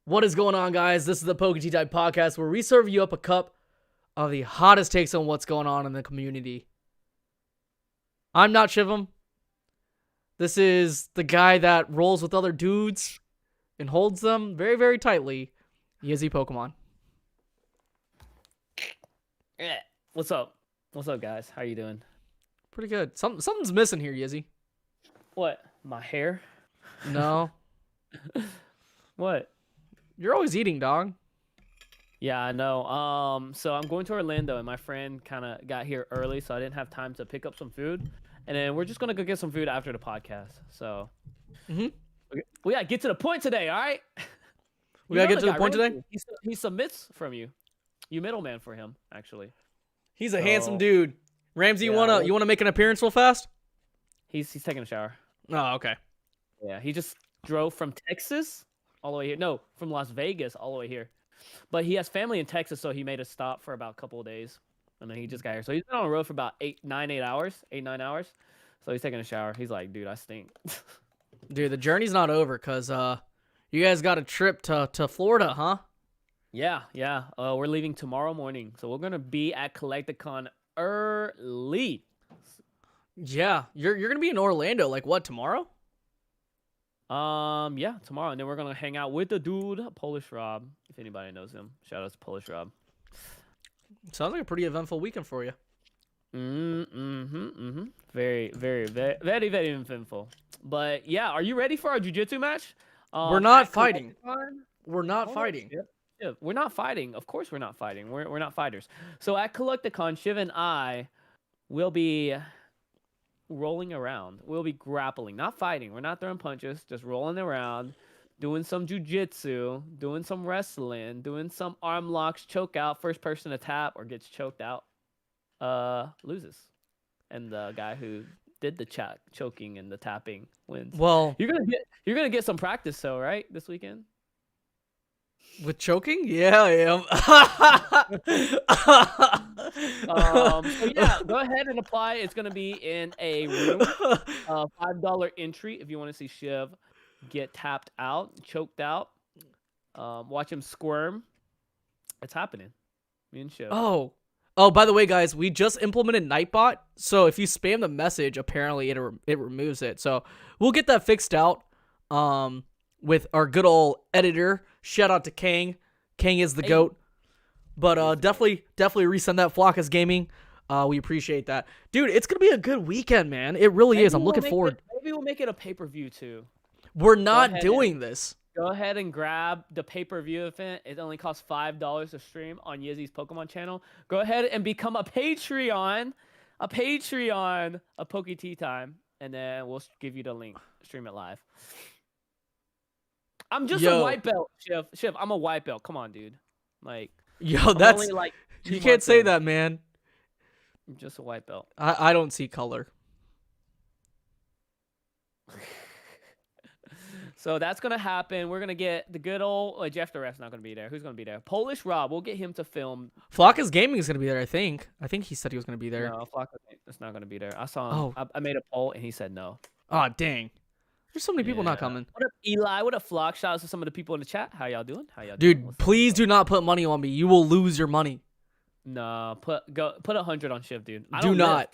What is going on, guys? This is the Poke Tea Type Podcast, where we serve you up a cup of the hottest takes on what's going on in the community. I'm Notshivam. This is the guy that rolls with other dudes and holds them very, very tightly. Yizzy Pokemon. Yeah. What's up? What's up, guys? How you doing? Pretty good. Something's missing here, Yizzy. What? My hair? No. What? You're always eating, dog. Yeah, I know. So I'm going to Orlando, and my friend kind of got here early, so I didn't have time to pick up some food. And then we're just gonna go get some food after the podcast. So, we gotta get to the point today, all right? We gotta get to the point today. He submits from you. You middleman for him, actually. He's a handsome dude. Ramsey, Yeah, you wanna make an appearance real fast? He's taking a shower. Oh, okay. Yeah, he just drove from Texas all the way here. No, from Las Vegas all the way here. But he has family in Texas, so he made a stop for about a couple of days. And then he just got here. So he's been on the road for about 9 hours. So he's taking a shower. He's like, dude, I stink. Dude, the journey's not over because you guys got a trip to Florida, huh? Yeah. We're leaving tomorrow morning. So we're going to be at Collecticon early. Yeah, you're gonna be in Orlando, like what, tomorrow? Yeah, tomorrow. And then we're going to hang out with the dude, Polish Rob. If anybody knows him. Shout out to Polish Rob. Sounds like a pretty eventful weekend for you. Very, very, very, very, very eventful. But yeah, are you ready for our jiu-jitsu match? We're not fighting. We're not fighting. Yeah, we're not fighting. Of course we're not fighting. We're not fighters. So at Collecticon, Shiv and I will be rolling around. We'll be grappling, not fighting. We're not throwing punches, just rolling around, doing some jiu-jitsu, doing some wrestling, doing some arm locks, choke out. First person to tap or gets choked out loses. And the guy who did the choking and the tapping wins. Well, you're gonna get some practice though, right? This weekend? With choking? Yeah, I am. So yeah, go ahead and apply. It's gonna be in a room. $5 entry if you want to see Shiv get tapped out, choked out. Watch him squirm. It's happening. Me and Shiv. Oh, by the way, guys, we just implemented Nightbot. So if you spam the message, apparently it removes it. So we'll get that fixed out. With our good old editor. Shout out to Kang. Kang is the GOAT. But definitely resend that Flockus Gaming. We appreciate that. Dude, it's going to be a good weekend, man. It really is. I'm looking forward. Maybe we'll make it a pay-per-view too. We're not doing this. Go ahead and grab the pay-per-view event. It only costs $5 to stream on Yizzy's Pokemon channel. Go ahead and become a Patreon of Poke Tea Time. And then we'll give you the link. Stream it live. I'm just a white belt, Shiv. I'm a white belt. Come on, dude. Like, that's only, like, you can't say that, man. I'm just a white belt. I don't see color. So that's gonna happen. We're gonna get the good old Jeff the Ref's not gonna be there. Who's gonna be there? Polish Rob. We'll get him to film. Flockus Gaming is gonna be there. I think he said he was gonna be there. No, Flockus is not gonna be there. I saw him. I made a poll and he said no. Oh dang. There's so many people not coming. What up, Eli? What up, Flock? Shout out to some of the people in the chat. How y'all doing? Dude, please do not put money on me. You will lose your money. No, put 100 on Shiv, dude. Do not.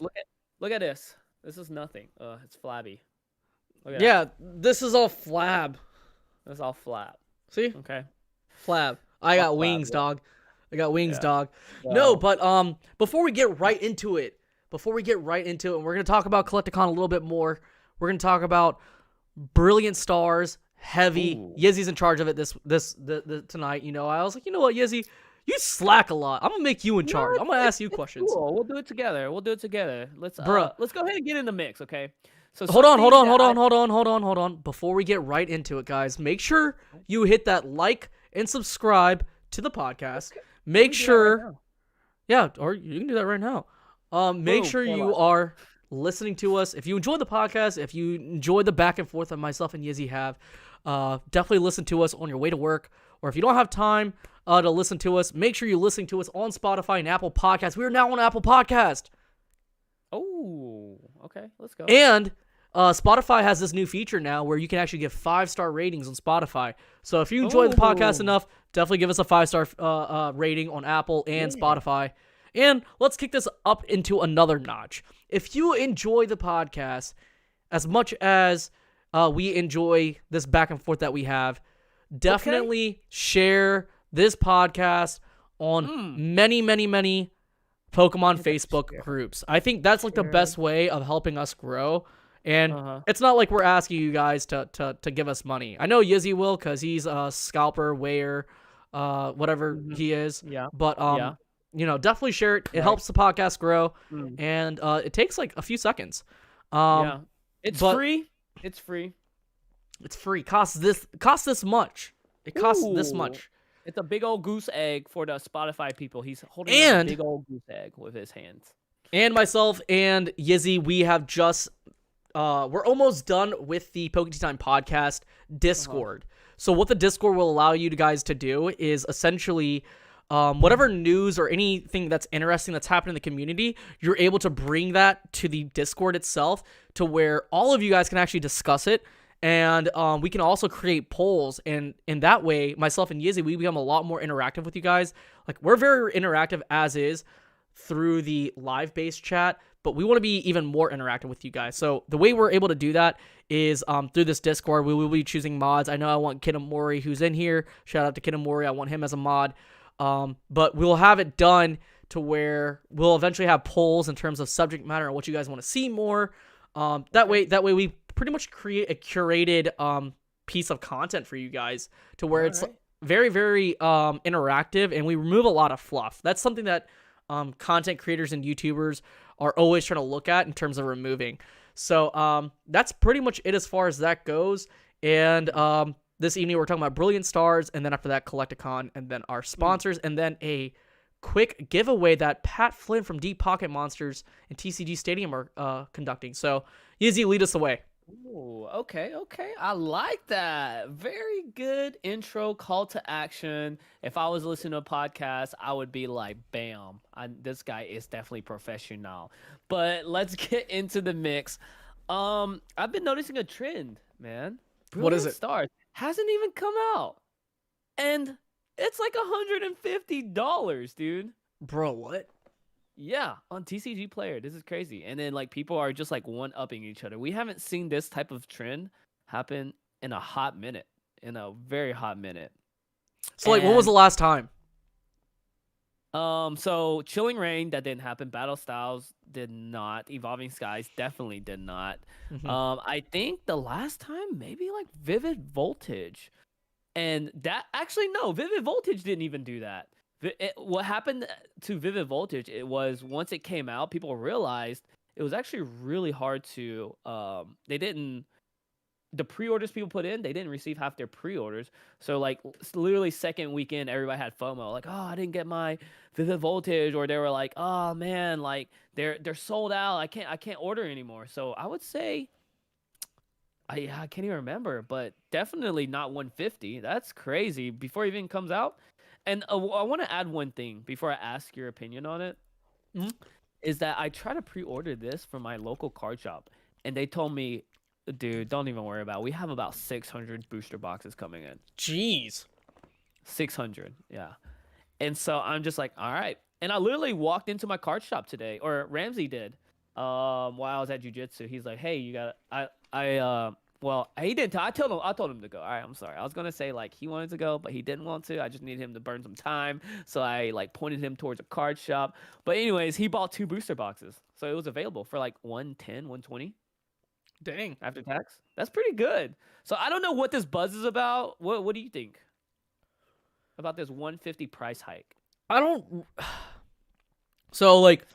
Look at this. This is nothing. It's flabby. Yeah, this is all flab. That's all flab. See? Okay. Flab. I got wings, dog. I got wings, dog. No, but before we get right into it, and we're gonna talk about Collecticon a little bit more. We're gonna talk about Brilliant Stars, heavy. Ooh. Yizzy's in charge of it this tonight. You know, I was like, you know what, Yizzy, you slack a lot. I'm gonna make you in charge. I'm gonna ask you questions. Cool. We'll do it together. Let's go ahead and get in the mix, okay? So hold on. Before we get right into it, guys, make sure you hit that like and subscribe to the podcast. Make sure, or you can do that right now. Make sure you are listening to us. If you enjoy the podcast, if you enjoy the back and forth that myself and Yizzy have, definitely listen to us on your way to work. Or if you don't have time to listen to us, make sure you're listening to us on Spotify and Apple Podcasts. We are now on Apple Podcast. Oh, okay. Let's go. And Spotify has this new feature now where you can actually give 5-star ratings on Spotify. So if you enjoy the podcast Ooh. enough, definitely give us a 5-star rating on Apple and Yeah. Spotify. And let's kick this up into another notch. If you enjoy the podcast as much as we enjoy this back and forth that we have, definitely share this podcast on many, many, many Pokemon Facebook groups. I think that's like the best way of helping us grow. And it's not like we're asking you guys to give us money. I know Yizzy will, because he's a scalper, weigher, whatever he is. Yeah. But Yeah. you know, definitely share it. It helps the podcast grow, Mm. and it takes like a few seconds. Yeah. It's but- free. It's free. It's free. Costs this much. It costs this Ooh. much. It's a big old goose egg for the Spotify people. He's holding up And- a big old goose egg with his hands. And myself and Yizzy, we have just we're almost done with the Poke Time podcast Discord. So what the Discord will allow you guys to do is essentially whatever news or anything that's interesting that's happening in the community, you're able to bring that to the Discord itself, to where all of you guys can actually discuss it. And we can also create polls, and in that way, myself and Yizzy, we become a lot more interactive with you guys. Like, we're very interactive as is through the live-based chat, but we want to be even more interactive with you guys. So the way we're able to do that is through this Discord. We will be choosing mods. I know I want Kinemori, who's in here. Shout out to Kinemori. I want him as a mod. But we'll have it done to where we'll eventually have polls in terms of subject matter and what you guys want to see more. That way we pretty much create a curated piece of content for you guys, to where it's very, very interactive, and we remove a lot of fluff. That's something that content creators and YouTubers are always trying to look at in terms of removing. So that's pretty much it as far as that goes. And this evening we're talking about Brilliant Stars, and then after that Collecticon, and then our sponsors, and then a quick giveaway that Pat Flynn from Deep Pocket Monsters and TCG Stadium are conducting. So Yizzy, lead us away. Ooh, okay. I like that. Very good intro, call to action. If I was listening to a podcast, I would be like, bam, this guy is definitely professional. But let's get into the mix. I've been noticing a trend, man. What is Brilliant it? Stars hasn't even come out. And it's like $150, dude. Bro, what? Yeah, on TCG Player. This is crazy. And then like people are just like one-upping each other. We haven't seen this type of trend happen in a hot minute. In a very hot minute. So like, when was the last time? So Chilling Reign, that didn't happen. Battle Styles did not. Evolving Skies definitely did not. I think the last time maybe like Vivid Voltage. And that actually no, Vivid Voltage didn't even do that. What happened to Vivid Voltage, it was once it came out, people realized it was actually really hard to the pre-orders people put in, they didn't receive half their pre-orders. So like literally second weekend, everybody had FOMO, like, oh, I didn't get my Vivid Voltage, or they were like, oh man, like they're sold out. I can't order anymore. So I would say I can't even remember, but definitely not 150. That's crazy before it even comes out. And I want to add one thing before I ask your opinion on it. Is that I try to pre-order this from my local card shop, and they told me, dude, don't even worry about it. We have about 600 booster boxes coming in. Jeez. 600, yeah. And so I'm just like, all right. And I literally walked into my card shop today, or Ramsey did, while I was at jiu-jitsu. He's like, hey, you got well, he didn't. I told him to go. All right, I'm sorry. I was gonna say like he wanted to go, but he didn't want to. I just needed him to burn some time, so I like pointed him towards a card shop. But anyways, he bought 2 booster boxes, so it was available for like 110, 120. Dang. After tax. That's pretty good. So I don't know what this buzz is about. What do you think about this 150 price hike? I don't. So like,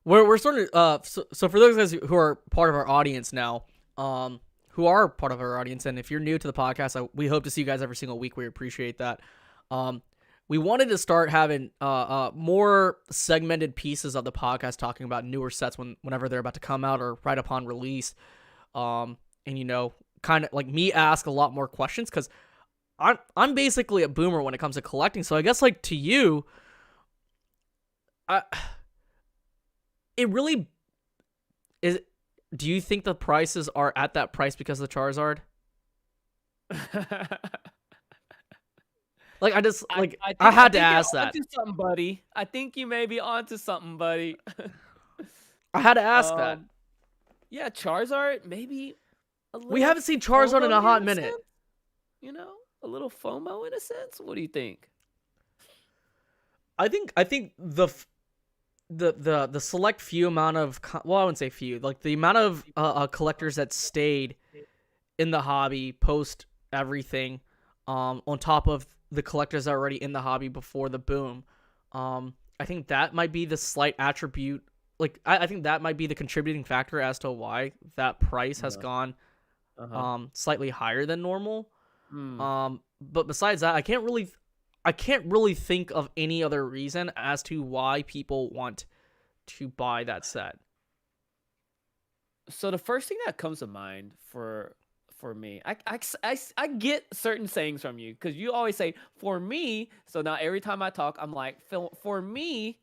we're starting to. So for those guys who are part of our audience now, who are part of our audience, and if you're new to the podcast, we hope to see you guys every single week. We appreciate that. We wanted to start having more segmented pieces of the podcast talking about newer sets whenever they're about to come out or right upon release. And you know, kind of like me ask a lot more questions, because I'm basically a boomer when it comes to collecting. So I guess like to you, it really is. Do you think the prices are at that price because of the Charizard? Like I just I, like I I think had to you're ask that. onto something, buddy. I think you may be onto something, buddy. I had to ask that. um, yeah, Charizard maybe a We little haven't seen Charizard in a FOMO hot in a minute. sense. You know, a little FOMO in a sense. What do you think? I think the select few amount of well, I wouldn't say few, like the amount of collectors that stayed in the hobby post everything, on top of the collectors that are already in the hobby before the boom, I think that might be the slight attribute. Like I think that might be the contributing factor as to why that price has Uh-huh. gone Uh-huh. slightly higher than normal. Hmm. But besides that, I can't really think of any other reason as to why people want to buy that set. So the first thing that comes to mind for me, I get certain sayings from you because you always say for me. So now every time I talk, I'm like for me.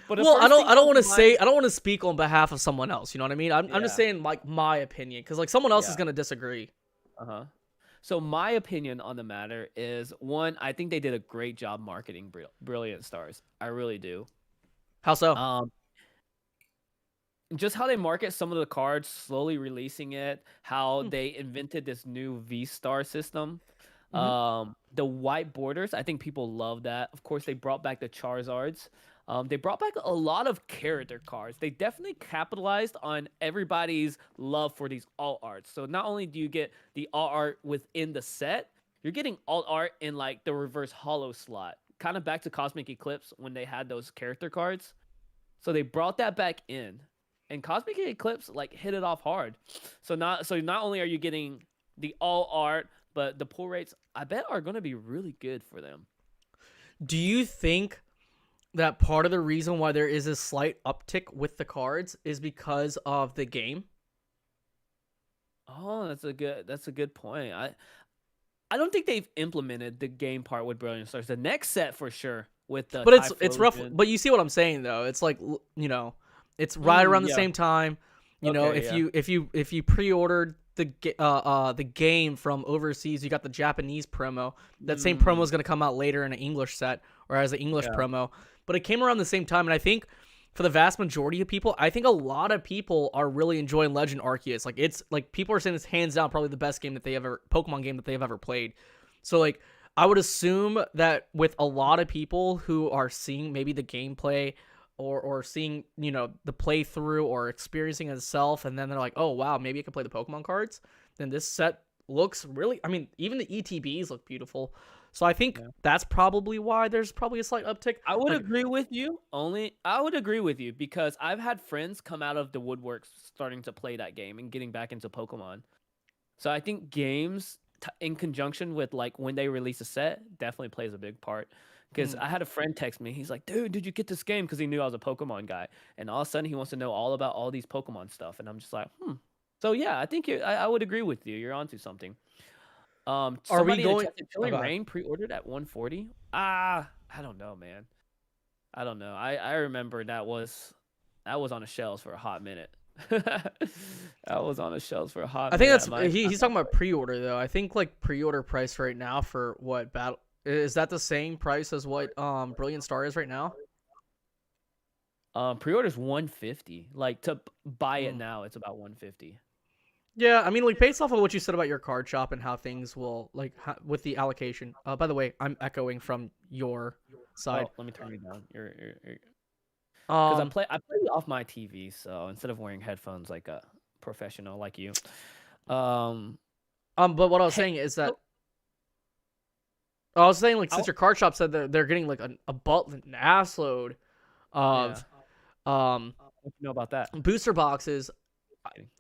But the Well, I first don't thing I don't comes want to to mind. say I don't want to speak on behalf of someone else, you know what I mean? I'm just Yeah. saying like my opinion cuz like someone else is Yeah. going to disagree. Uh-huh. So my opinion on the matter is one, I think they did a great job marketing Brilliant Stars. I really do. How so? Um, just how they market some of the cards, slowly releasing it, how Hmm. they invented this new VStar system. Mhm. The white borders, I think people love that. Of course, they brought back the Charizards. They brought back a lot of character cards. They definitely capitalized on everybody's love for these alt arts. So not only do you get the alt art within the set, you're getting alt art in like the reverse hollow slot. Kind of back to Cosmic Eclipse when they had those character cards. So they brought that back in. And Cosmic Eclipse like hit it off hard. So not only are you getting the all art, but the pull rates I bet are going to be really good for them. Do you think that part of the reason why there is a slight uptick with the cards is because of the game? Oh, that's a good point. I don't think they've implemented the game part with Brilliant Stars. The next set for sure with the But it's rough. Typhlosion. But you see what I'm saying though. It's like it's right around the Yeah. same time. Okay, If yeah. you pre-ordered the game from overseas, you got the Japanese promo. That same promo is gonna come out later in an English set or as an English Yeah. promo. But it came around the same time, and I think for the vast majority of people, I think a lot of people are really enjoying Legend Arceus. Like it's like people are saying it's hands down probably the best game that they ever Pokemon game that they've ever played. So like I would assume that with a lot of people who are seeing maybe the gameplay or seeing, the playthrough or experiencing it itself, and then they're like, oh wow, maybe I can play the Pokemon cards, then this set looks really, I mean, even the ETBs look beautiful. So I think Yeah. that's probably why there's probably a slight uptick. I would Like, agree with you. I would agree with you because I've had friends come out of the woodworks starting to play that game and getting back into Pokemon. So I think games in conjunction with like when they release a set definitely plays a big part. Because hmm. I had a friend text me. He's like, "Dude, did you get this game?" Because he knew I was a Pokemon guy, and all of a sudden he wants to know all about all these Pokemon stuff. And I'm just like, hmm. So yeah, I think I would agree with you. You're onto something. Are we Somebody in the going? chat said Oh Chilling god. Rain pre-ordered at 140. Ah, I don't know, man. I don't know. I remember that was on the shelves for a hot minute. That was on the shelves for a hot I think minute that's at my he's talking about pre-order though. I think like pre-order price right now for what battle is that the same price as what Brilliant Star is right now? Pre-order's 150. Like to buy it Hmm. now, it's about 150. Yeah, I mean, like based off of what you said about your card shop and how things will like with the allocation. By the way, I'm echoing from your side. Oh, let me turn you down. You're because Um, I play off my TV, so instead of wearing headphones like a professional like you. Um, but what I was hey, saying is that so I was saying like I, since your card shop said that they're getting like a an ass load yeah, of um what you know about that? booster boxes.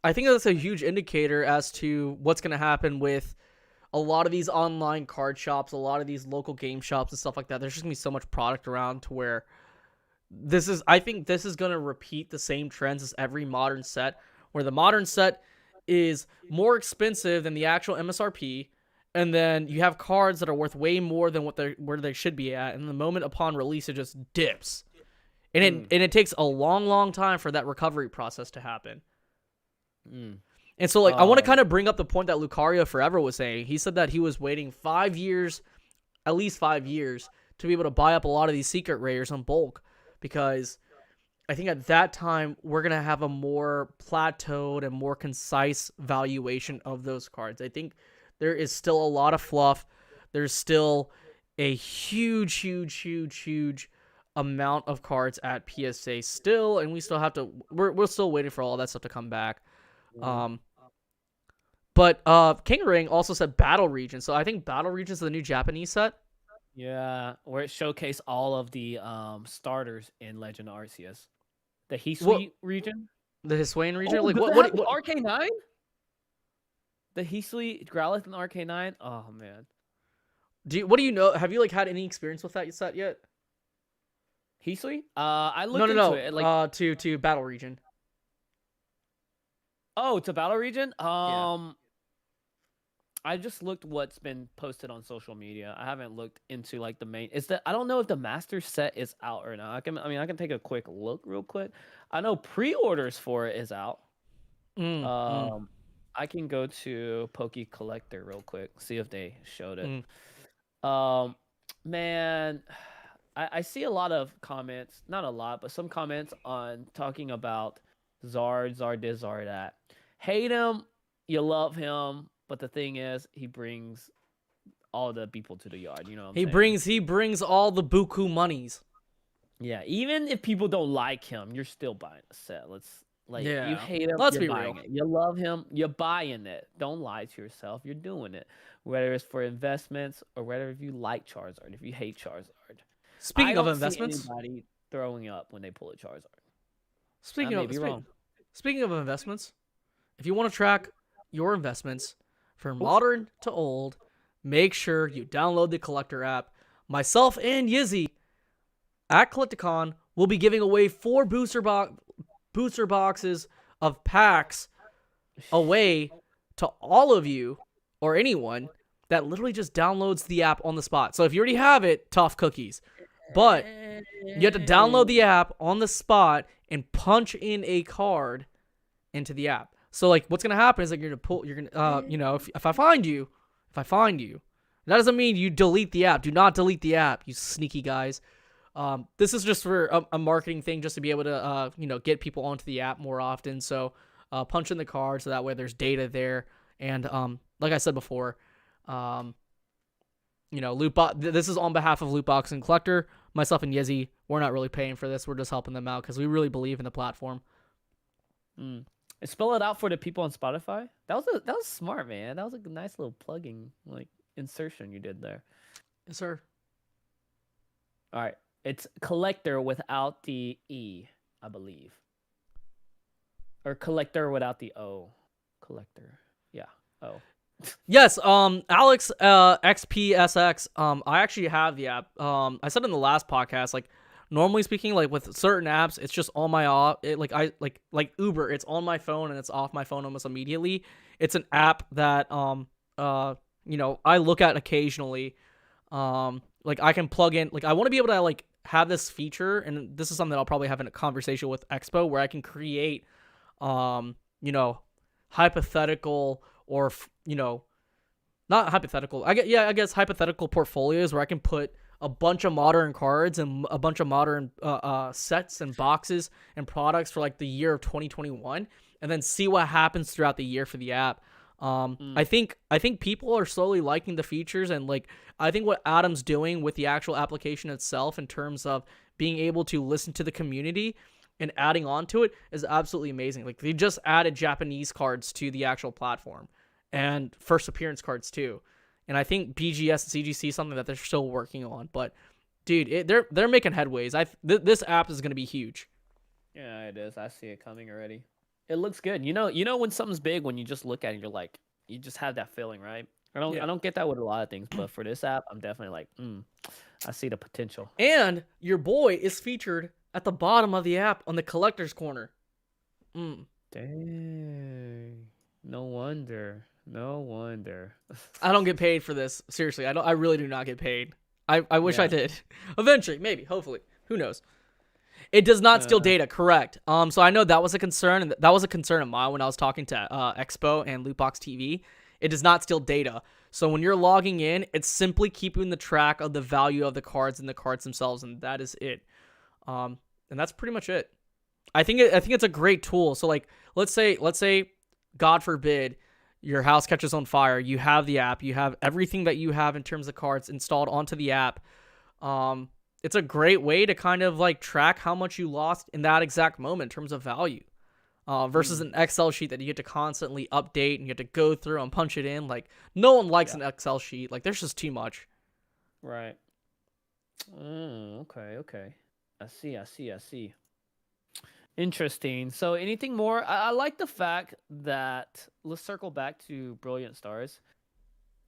I think that's a huge indicator as to what's going to happen with a lot of these online card shops, a lot of these local game shops and stuff like that. There's just going to be so much product around to where I think this is going to repeat the same trends as every modern set, where the modern set is more expensive than the actual MSRP. And then you have cards that are worth way more than where they should be at. And the moment upon release, it just dips. And it takes a long, long time for that recovery process to happen. Mm. And so, like, I want to Um, kind of bring up the point that Lucario Forever was saying. He said that he was waiting 5 years at least 5 years to be able to buy up a lot of these secret rares in bulk, because I think at that time we're going to have a more plateaued and more concise valuation of those cards. I think there is still a lot of fluff. There's still a huge amount of cards at PSA still, and we still have to, we're still waiting for all that stuff to come back. But King Ring also said Battle Region, so I think Battle Region is the new Japanese set. Yeah, where it showcased all of the starters in Legend Arceus. The Hisui region? The Hisuian region? Oh, Like does it what have the RK9? The Hisui, Growlithe, and RK9? Oh man. What do you know? Have you like had any experience with that set yet? Hisui? I looked into it. Like, to Battle Region. oh, it's a Battle Region? Yeah. I just looked what's been posted on social media. I haven't looked into like the main. I don't know if the master set is out or not. I can take a quick look real quick. I know pre-orders for it is out. I can go to Poke Collector real quick, see if they showed it. Man, I see a lot of comments, not a lot, but some comments on talking about Zard this, Zard that. Hate him, you love him. But the thing is, he brings all the people to the yard. You know what I'm saying? He brings all the buku monies. Yeah, even if people don't like him, you're still buying a set. You hate him, Let's you're be buying real. it. You love him, you're buying it. Don't lie to yourself. You're doing it. Whether it's for investments or whether if you like Charizard, if you hate Charizard. Speaking of I don't investments, see anybody throwing up when they pull a Charizard. speaking I may be wrong. speaking of investments, if you want to track your investments from modern to old, make sure you download the COLLECTR app. Myself and Yizzy at Collecticon will be giving away 4 booster boxes of packs away to all of you or anyone that literally just downloads the app on the spot. So if you already have it, tough cookies. But you have to download the app on the spot and punch in a card into the app. So like what's gonna happen is like you're gonna if I find you, that doesn't mean you delete the app. Do not delete the app, you sneaky guys. This is just for a marketing thing, just to be able to get people onto the app more often. So punch in the card so that way there's data there. And like I said before, Lootbox. This is on behalf of Lootbox and Collector. Myself and Yizzy, we're not really paying for this. We're just helping them out because we really believe in the platform. Spell it out for the people on Spotify. That was smart, man. That was a nice little plugging insertion you did there. Yes, sir. All right, it's Collector without the E, I believe, or Collector without the O. Collector, yeah. Oh. Yes, Alex, Xpsx. I actually have the app. I said in the last podcast, like, normally speaking, like with certain apps, it's just on my like Uber, it's on my phone and it's off my phone almost immediately. It's an app that I look at occasionally. Like I can plug in, like I want to be able to like have this feature, and this is something that I'll probably have in a conversation with Expo, where I can create hypothetical or not hypothetical. I guess hypothetical portfolios where I can put a bunch of modern cards and a bunch of modern sets and boxes and products for like the year of 2021, and then see what happens throughout the year for the app. I think people are slowly liking the features, and like I think what Adam's doing with the actual application itself in terms of being able to listen to the community and adding on to it is absolutely amazing. Like they just added Japanese cards to the actual platform and first appearance cards too. And I think BGS and CGC is something that they're still working on. But, dude, they're making headways. This app is going to be huge. Yeah, it is. I see it coming already. It looks good. You know when something's big, when you just look at it, you're like, you just have that feeling, right? I don't get that with a lot of things, but for this app, I'm definitely like, I see the potential. And your boy is featured at the bottom of the app on the collector's corner. Dang. No wonder. I don't get paid for this. Seriously, I really do not get paid. I wish I did. Eventually, maybe, hopefully. Who knows? It does not steal data, correct. So I know that was a concern, and that was a concern of mine when I was talking to Expo and Lootbox TV. It does not steal data. So when you're logging in, it's simply keeping the track of the value of the cards and the cards themselves, and that is it. And that's pretty much it. I think it's a great tool. So like, let's say, God forbid, your house catches on fire. You have the app. You have everything that you have in terms of cards installed onto the app. It's a great way to kind of like track how much you lost in that exact moment in terms of value. Versus an Excel sheet that you get to constantly update and you have to go through and punch it in. Like, no one likes an Excel sheet. Like, there's just too much. Right. Okay. I see. Interesting. So anything more? I like the fact that, let's circle back to Brilliant Stars.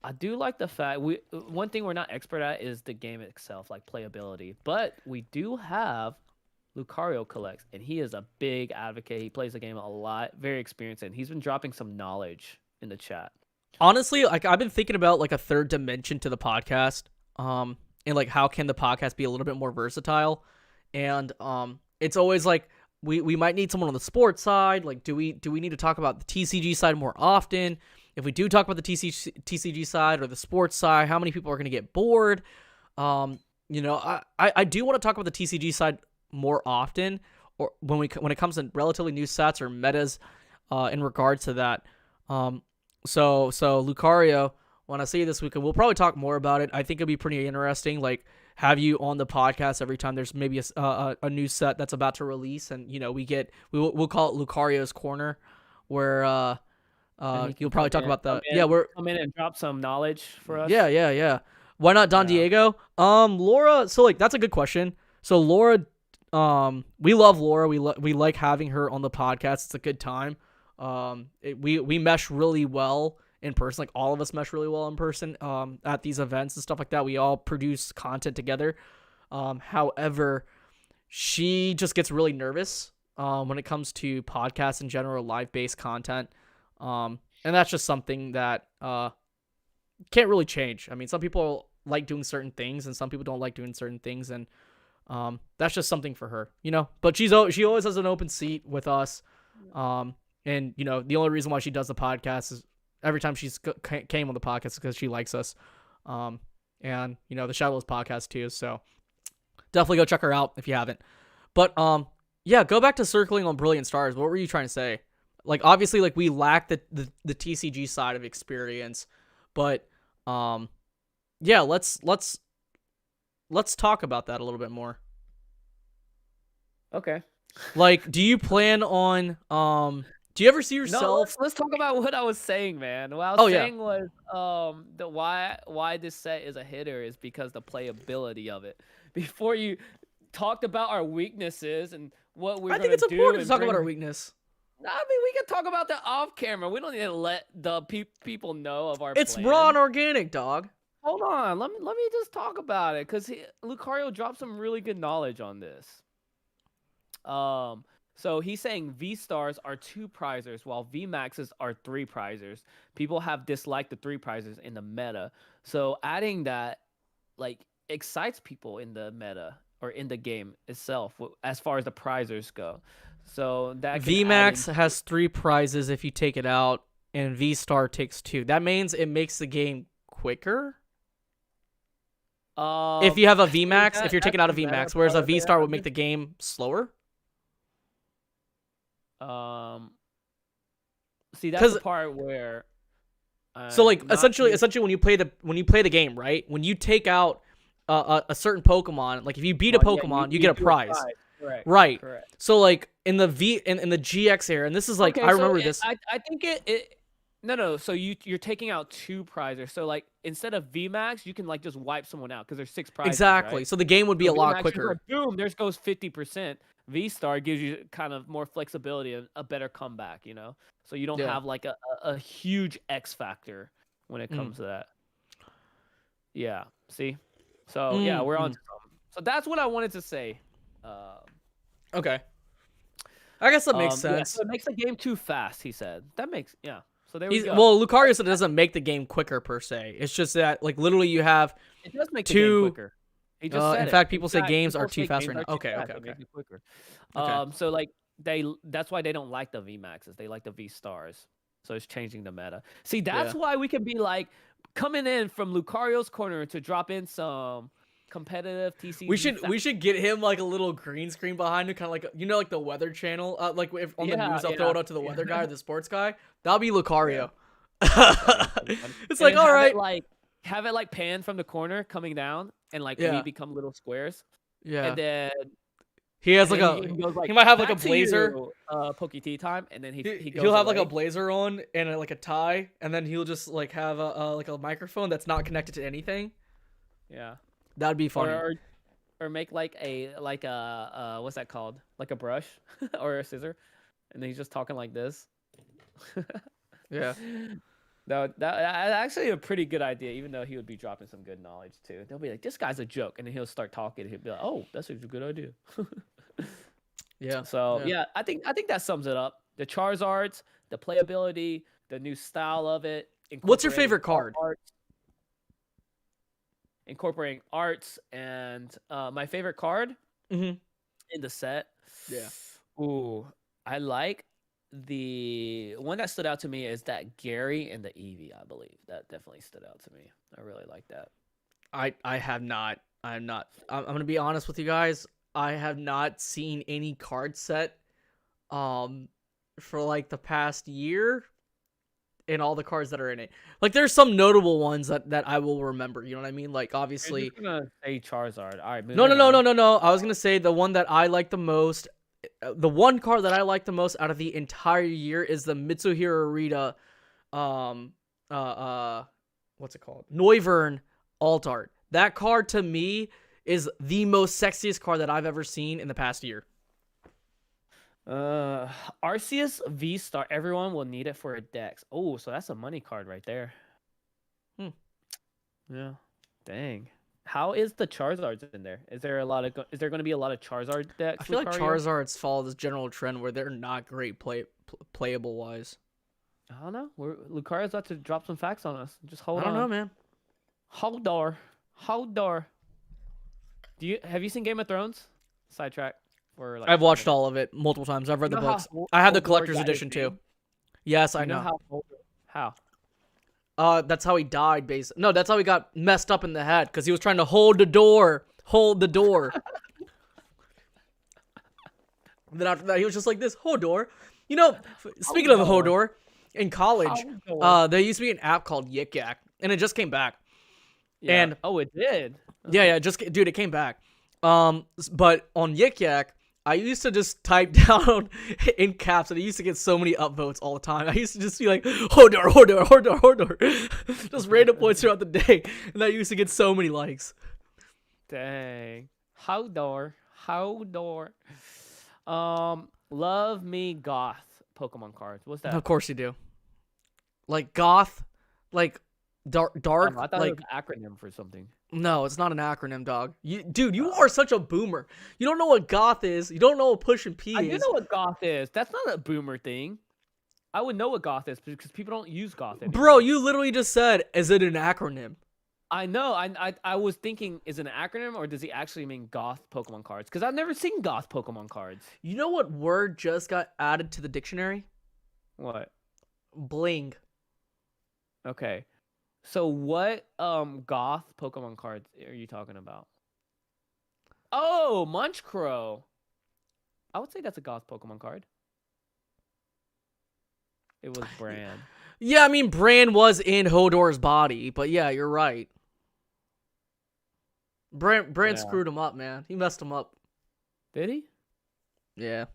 I do like the fact, one thing we're not expert at is the game itself, like playability. But we do have Lucario collects, and he is a big advocate. He plays the game a lot, very experienced, and he's been dropping some knowledge in the chat. Honestly, like I've been thinking about like a third dimension to the podcast, and like how can the podcast be a little bit more versatile, and it's always like we might need someone on the sports side. Like, do we need to talk about the TCG side more often? If we do talk about the TCG side or the sports side, how many people are going to get bored? I do want to talk about the TCG side more often, or when it comes to relatively new sets or metas in regards to that. So Lucario, when I see you this week, we'll probably talk more about it. I think it'd be pretty interesting, like have you on the podcast every time there's maybe a new set that's about to release, and we'll call it Lucario's Corner, where you'll probably talk about come in and drop some knowledge for us. Yeah. Why not Don Diego? Laura. So like that's a good question. So Laura, we love Laura. We like having her on the podcast. It's a good time. We mesh really well in person. Like all of us mesh really well in person. At these events and stuff like that, we all produce content together. However, she just gets really nervous when it comes to podcasts in general, live-based content. And that's just something that can't really change. I mean, some people like doing certain things, and some people don't like doing certain things, and that's just something for her, But she always has an open seat with us, and the only reason why she does the podcast is every time she's came on the podcast is because she likes us, and the Shadowless podcast too. So definitely go check her out if you haven't. But go back to circling on Brilliant Stars. What were you trying to say? Like, obviously, like we lack the TCG side of experience, but let's talk about that a little bit more. Okay. Like, do you plan on do you ever see yourself? No, let's talk about what I was saying, man. What I was saying was the why this set is a hitter is because the playability of it. Before you talked about our weaknesses and what we're I think it's important to talk about our weakness. I mean, we can talk about that off camera. We don't need to let the people know of our It's plan. raw and organic, dog. Hold on. Let me just talk about it, because Lucario dropped some really good knowledge on this. So he's saying V-Stars are 2 prizers, while V-Maxes are 3 prizers. People have disliked the 3 prizers in the meta. So adding that, like, excites people in the meta or in the game itself as far as the prizers go. So that VMAX has 3 prizes if you take it out, and V-Star takes 2. That means it makes the game quicker. If you have a VMAX, if you're taking out a VMAX, whereas a V-Star would make the game slower. See, that's the part where. So like essentially when you play the game, right? When you take out a certain Pokemon, like if you beat a Pokemon, you get a prize. Right. Correct. So like in the in the GX era, and this is like, okay, I remember this. I think it no. So you're taking out 2 prizes. So like instead of VMAX, you can like just wipe someone out because there's 6 prizes. Exactly. Right? So the game would be a lot quicker. Like, boom, there goes 50%. V-Star gives you kind of more flexibility and a better comeback, So you don't have like a huge X factor when it comes to that. Yeah. See? So yeah, we're on to something. So that's what I wanted to say. Okay. I guess that makes sense. So it makes the game too fast, he said. That makes, So there we go. Well, Lucario said it doesn't make the game quicker per se. It's just that, like, literally you have it does make the game quicker. He just said in fact, people say games are too fast right now. Okay. Make it quicker. So like that's why they don't like the VMAXs. They like the V-Stars. So it's changing the meta. See, that's why we can be like coming in from Lucario's corner to drop in some competitive TCG. We should get him like a little green screen behind him, kind of like like the Weather Channel, like if on the news they'll throw it out to the weather guy or the sports guy. That'll be Lucario. It's like, all right, have it like pan from the corner coming down, and like we become little squares. Yeah. And then he has like he might have like a blazer. Poke tea time, and then he'll have like a blazer on and like a tie, and then he'll just like have like a microphone that's not connected to anything. Yeah. That'd be funny. Or make like a what's that called? Like a brush or a scissor, and then he's just talking like this. Yeah. That's actually a pretty good idea, even though he would be dropping some good knowledge too. They'll be like, "This guy's a joke," and then he'll start talking. He'll be like, "Oh, that's a good idea." Yeah. So yeah, I think that sums it up. The Charizards, the playability, the new style of it. What's your favorite card? Incorporating arts, and my favorite card in the set. Yeah. Ooh, I like the one that stood out to me is that Gary and the Eevee. I believe that definitely stood out to me. I really like that. I have not. I'm gonna be honest with you guys. I have not seen any card set, for like the past year. In all the cards that are in it, like there's some notable ones that I will remember. You know what I mean? Like obviously, I'm gonna say Charizard. All right. No. I was gonna say the one that I like the most. The one card that I like the most out of the entire year is the Mitsuhiro Rita, what's it called? Noivern Alt Art. That card to me is the most sexiest card that I've ever seen in the past year. Arceus VStar. Everyone will need it for a dex. Oh, so that's a money card right there. Yeah. Dang. How is the Charizards in there? Is there going to be a lot of Charizard decks? I feel like Charizards follow this general trend where they're not great playable wise. I don't know. Lucario's about to drop some facts on us. Just hold on. I don't know, man. Hold on. Have you seen Game of Thrones? Sidetrack. I've watched all of it multiple times. I've read the books. I have the collector's edition too. Yes, I know. How? That's how he died, basically. No, that's how he got messed up in the head because he was trying to hold the door. Then after that, he was just like this, Hodor. You know, speaking of Hodor, in college, there used to be an app called Yik Yak, and it just came back. Yeah. And it did. Yeah, dude, it came back. But on Yik Yak, I used to just type down in caps, and I used to get so many upvotes all the time. I used to just be like, Hodor. Just random points throughout the day. And I used to get so many likes. Dang. Hodor. Love me goth Pokemon cards. What's that? Of course you do. Like goth, like dark. I thought like, it was an acronym for something. No, it's not an acronym, dog. Dude, you are such a boomer. You don't know what goth is. You don't know what push and P is. I do know what goth is. That's not a boomer thing. I would know what goth is because people don't use goth anymore. Bro, you literally just said, is it an acronym? I know. I was thinking, is it an acronym or does he actually mean goth Pokemon cards? Because I've never seen goth Pokemon cards. You know what word just got added to the dictionary? What? Bling. Okay. So what goth Pokemon cards are you talking about? Oh, Munchcrow. I would say that's a goth Pokemon card. It was Bran. Yeah, I mean, Bran was in Hodor's body, but yeah, you're right. Bran screwed him up, man. He messed him up. Did he? Yeah.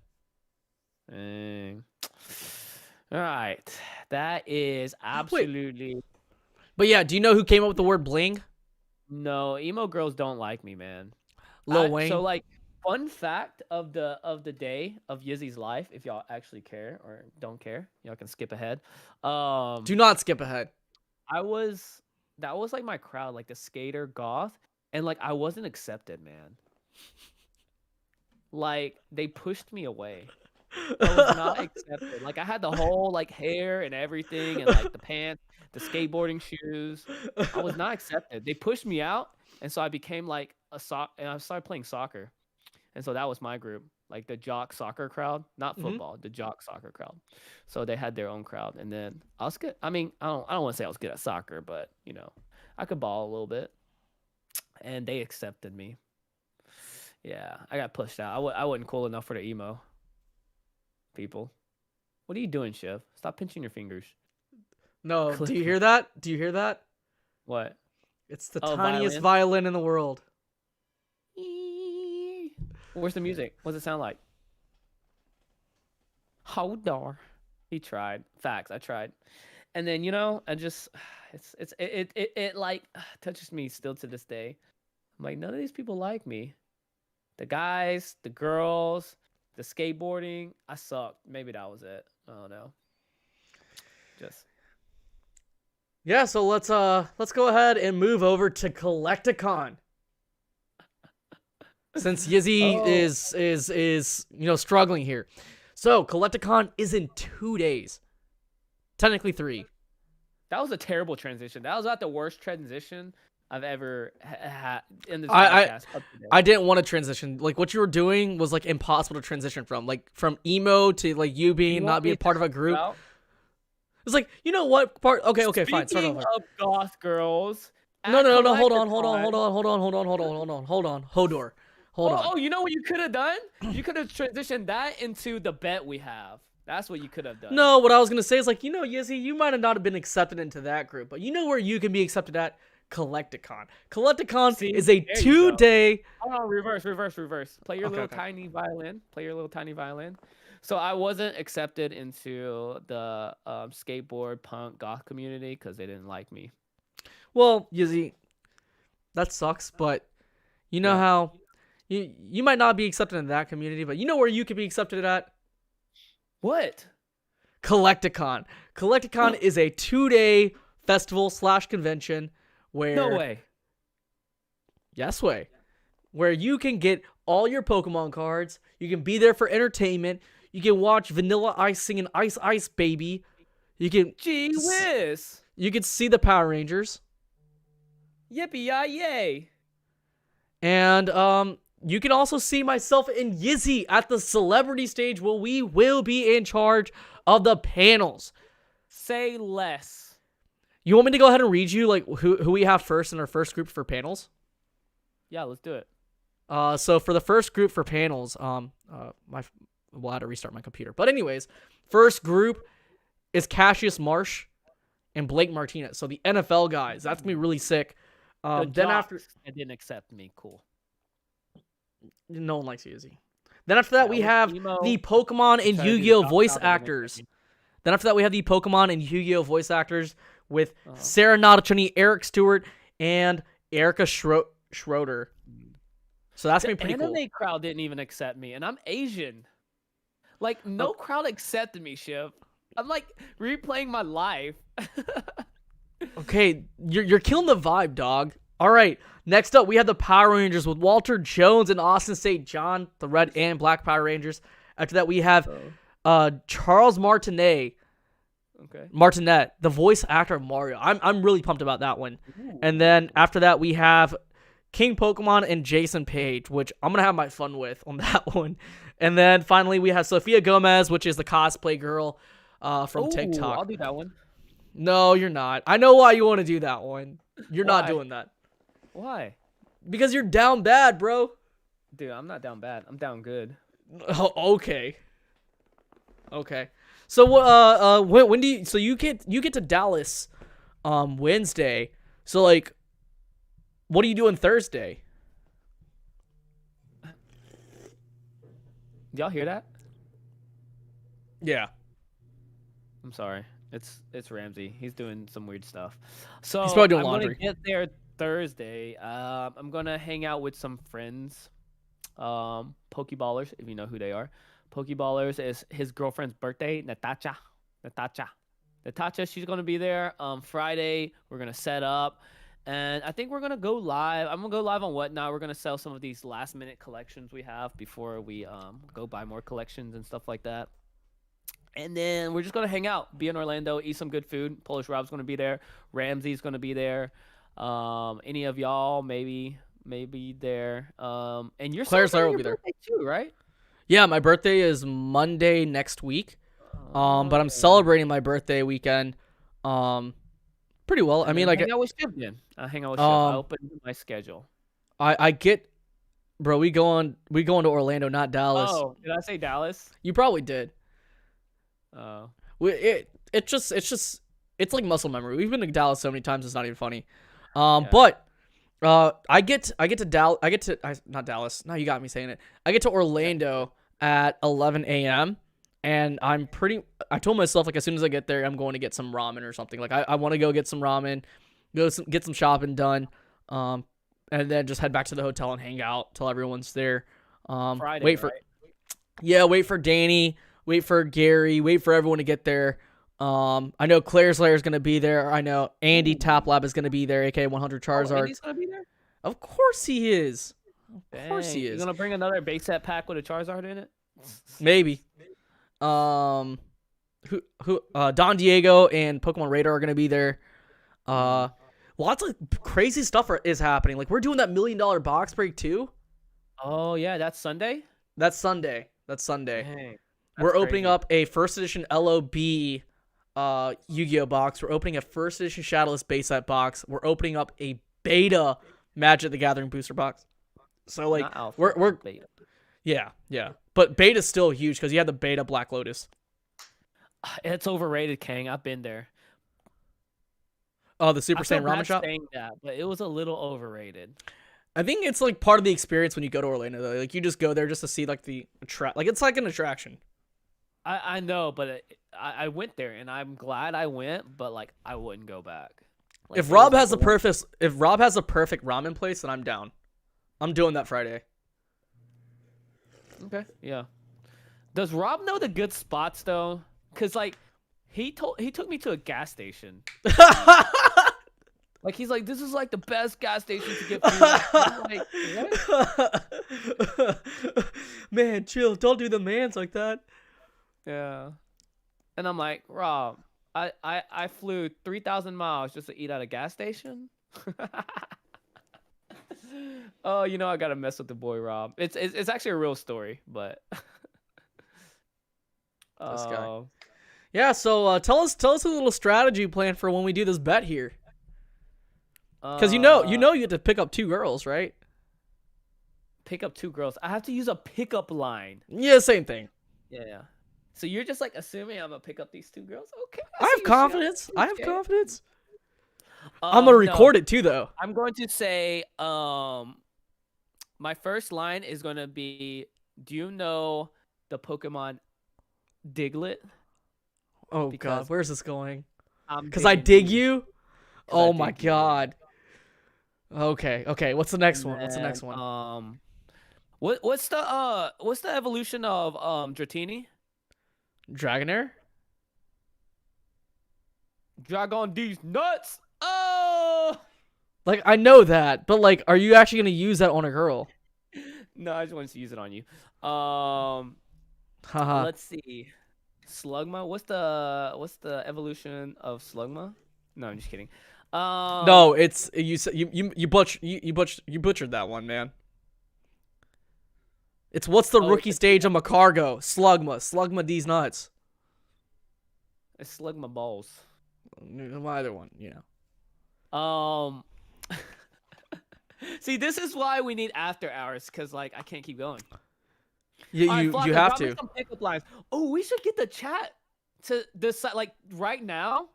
Dang. All right. That is absolutely... Wait. But yeah, do you know who came up with the word bling? No, emo girls don't like me, man. Lil Wayne. So like, fun fact of the day of Yizzy's life, if y'all actually care or don't care, y'all can skip ahead. Do not skip ahead. That was like my crowd, like the skater goth, and like I wasn't accepted, man. Like they pushed me away. I was not accepted. Like I had the whole like hair and everything, and like the pants, the skateboarding shoes. I was not accepted. They pushed me out, and so I became like and I started playing soccer. and so that was my group, like the jock soccer crowd, not Hmm. football, the jock soccer crowd. So they had their own crowd, and then I was good. I mean, I don't want to say I was good at soccer, but I could ball a little bit, and they accepted me. Yeah, I got pushed out. I wasn't cool enough for the emo people. What are you doing, Shiv? Stop pinching your fingers. No, do Click you it. hear that? Do you hear that? What? It's the Oh, tiniest violin. violin in the world. Where's the music? What's it sound like? Hold on. He tried. Facts. I tried. And then I just it like touches me still to this day. I'm like, none of these people like me. The guys, the girls, the skateboarding. I sucked. Maybe that was it. I don't know. Just Yeah, so let's go ahead and move over to Collecticon. Since Yizzy Oh. is struggling here. So Collecticon is in 2 days. Technically 3. That was a terrible transition. That was about the worst transition I've ever had in this I podcast. Up to date. I didn't want to transition. Like what you were doing was like impossible to transition from. Like from emo to like you being You not want me being to part of a talk group. about- It's like, you know what part? Okay, fine. Start Speaking over. of goth girls. No, at hold on. Hodor. Hold on. Oh, you know what you could have done? You could have transitioned that into the bet we have. That's what you could have done. No, what I was gonna say is like, Yizzy, you might have not have been accepted into that group, but you know where you can be accepted at? Collecticon. Collecticon See? is a There you go. 2-day. Hold on, reverse. Play your Okay, little okay. tiny violin. So I wasn't accepted into the skateboard punk goth community because they didn't like me. Well, Yizzy, that sucks, but you know Yeah. how you might not be accepted in that community, but you know where you could be accepted at? What? Collecticon. Collecticon is a 2-day festival / convention where No way. Yes way. Where you can get all your Pokemon cards. You can be there for entertainment. You can watch Vanilla Ice singing Ice Ice Baby. You can Gee whiz. you can see the Power Rangers. Yippee-yay. And you can also see myself and Yizzy at the celebrity stage where we will be in charge of the panels. Say less. You want me to go ahead and read you like who we have first in our first group for panels? Yeah, let's do it. So for the first group for panels, we'll have to restart my computer. But anyways, first group is Cassius Marsh and Blake Martinez. So the NFL guys. That's gonna be really sick. Then after It didn't accept me. Cool. no one likes Yizzy. Then after that, Yeah, we with have emo, the Pokemon and trying to do Yu-Gi-Oh the voice top-down, they didn't actors. accept me. Then after that, we have the Pokemon and Yu-Gi-Oh voice actors with Uh-huh. Sarah Natachuni, Eric Stewart, and Erica Schroeder. So that's gonna be pretty anime cool. crowd didn't even accept me, and I'm Asian. Like no crowd accepted me, Shiv. I'm like replaying my life. Okay, you're killing the vibe, dog. All right, next up we have the Power Rangers with Walter Jones and Austin St. John, the Red and Black Power Rangers. After that, we have Charles Martinet, the voice actor of Mario. I'm really pumped about that one. And then after that, we have King Pokemon and Jason Page, which I'm gonna have my fun with on that one. And then finally, we have Sophia Gomez, which is the cosplay girl from TikTok. I'll do that one. No, you're not. I know why you want to do that one. You're not Why? doing that. Why? Because you're down bad, bro. Dude, I'm not down bad. I'm down good. Oh, okay. So when do you you get to Dallas Wednesday. So like what are you doing Thursday? Y'all hear that? Yeah. I'm sorry. It's Ramsey. He's doing some weird stuff. So He's probably doing I'm laundry. gonna get there Thursday. I'm gonna hang out with some friends. Pokeballers, if you know who they are. Pokeballers is his girlfriend's birthday, Natasha. She's gonna be there. Friday we're gonna set up, and I think we're gonna go live. I'm gonna go live on Whatnot. We're gonna sell some of these last minute collections we have before we go buy more collections and stuff like that. And then we're just gonna hang out, be in Orlando, eat some good food. Polish Rob's gonna be there. Ramsey's gonna be there. Any of y'all, maybe maybe there. And you're Claire's Lair celebrating will your be there. birthday too, right? Yeah, my birthday is Monday next week. But I'm Oh. celebrating my birthday weekend. Pretty well. I And mean, then like, hang out with Shiv then. I hang out with Shiv. I open my schedule. I get, bro. We going to Orlando, not Dallas. Oh, did I say Dallas? You probably did. Oh. It's like muscle memory. We've been to Dallas so many times, it's not even funny. But I get to not Dallas. No, you got me saying it. I get to Orlando at 11 a.m. and I told myself, like, as soon as I get there, I'm going to get some ramen or something. Like, I want to go get some ramen, get some shopping done, and then just head back to the hotel and hang out till everyone's there. Friday, wait for Danny, wait for Gary, wait for everyone to get there. I know Claire's Lair is going to be there. I know Andy Taplab is going to be there, aka 100 Charizard. Andy's going to be there? Of course he is. Of course he You is. going to bring another base set pack with a Charizard in it? Maybe. Don Diego and Pokemon Radar are going to be there. Lots of crazy stuff is happening. Like, we're doing that $1 million box break too. Oh, yeah, that's Sunday? That's Sunday. Dang, We're that's opening crazy. up a first edition LOB Yu-Gi-Oh box. We're opening a first edition Shadowless base set box. We're opening up a beta Magic the Gathering booster box. So, like, Not alpha, we're beta. yeah. But beta's still huge because you have the beta Black Lotus. It's overrated, Kang. I've been there. Oh, the Super I feel Saiyan Ramen bad shop. saying that, but it was a little overrated. I think it's like part of the experience when you go to Orlando, though. Like, you just go there just to see like like, it's like an attraction. I know, but I went there and I'm glad I went, but like I wouldn't go back. Like, If Rob has the perfect ramen place, then I'm down. I'm doing that Friday. Okay. Yeah. Does Rob know the good spots though? Cause like he took me to a gas station. Like he's like, this is like the best gas station to get food. I'm like, what? Man, chill. Don't do the mans like that. Yeah. And I'm like, Rob, I flew 3,000 miles just to eat at a gas station. Oh, you know I gotta mess with the boy Rob. It's actually a real story, but This guy. Yeah, so tell us a little strategy plan for when we do this bet here. Because you know you have to pick up 2 girls, right? pick up 2 girls. I have to use a pickup line. Yeah, same thing. Yeah. So you're just like assuming I'm gonna pick up these 2 girls? Okay. I have confidence. I have confidence. I'm No. gonna record it too, though. I'm going to say, my first line is gonna be, do you know the Pokemon Diglett? Oh Because God, where's this going? I'm Because I digging dig you. you. 'Cause I Oh my dig you. God. Okay. What's the next And one? What's the next then, one? what's the evolution of Dratini? Dragonair? Dragon D's nuts. Oh Like, I know that, but like, are you actually gonna use that on a girl? no, I just wanted to use it on you. Haha. Let's see. Slugma. What's the evolution of Slugma? No, I'm just kidding. No, it's you butchered that one, man. It's what's the rookie stage of Macargo? Slugma D's nuts. It's Slugma balls. Either one, you know. See, this is why we need after hours, because like I can't keep going. You All right, you Flocka, have drop me to. some pickup lines. Oh, we should get the chat to decide. Like right now,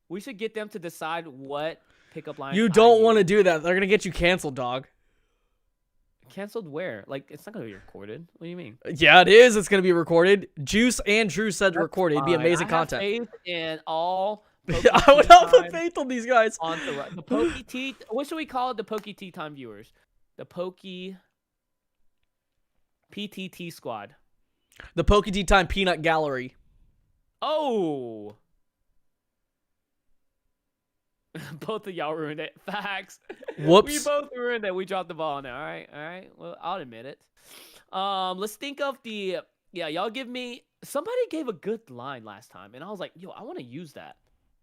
we should get them to decide what pickup lines. You don't want to do that. They're gonna get you canceled, dog. Canceled where? Like it's not gonna be recorded. What do you mean? Yeah, it is. It's gonna be recorded. Juice and Drew said to record it. It'd be Fine. amazing I have content. faith in all. I would not put faith on these guys. On the Poke Tea. What should we call it? The Poke Tea time viewers. The Poke PTT squad. The Pokemon Time Peanut Gallery. Oh. Both of y'all ruined it. Facts. Whoops. We both ruined it. We dropped the ball now. All right. Well, I'll admit it. Let's think of the. Yeah, y'all give me. Somebody gave a good line last time, and I was like, yo, I want to use that.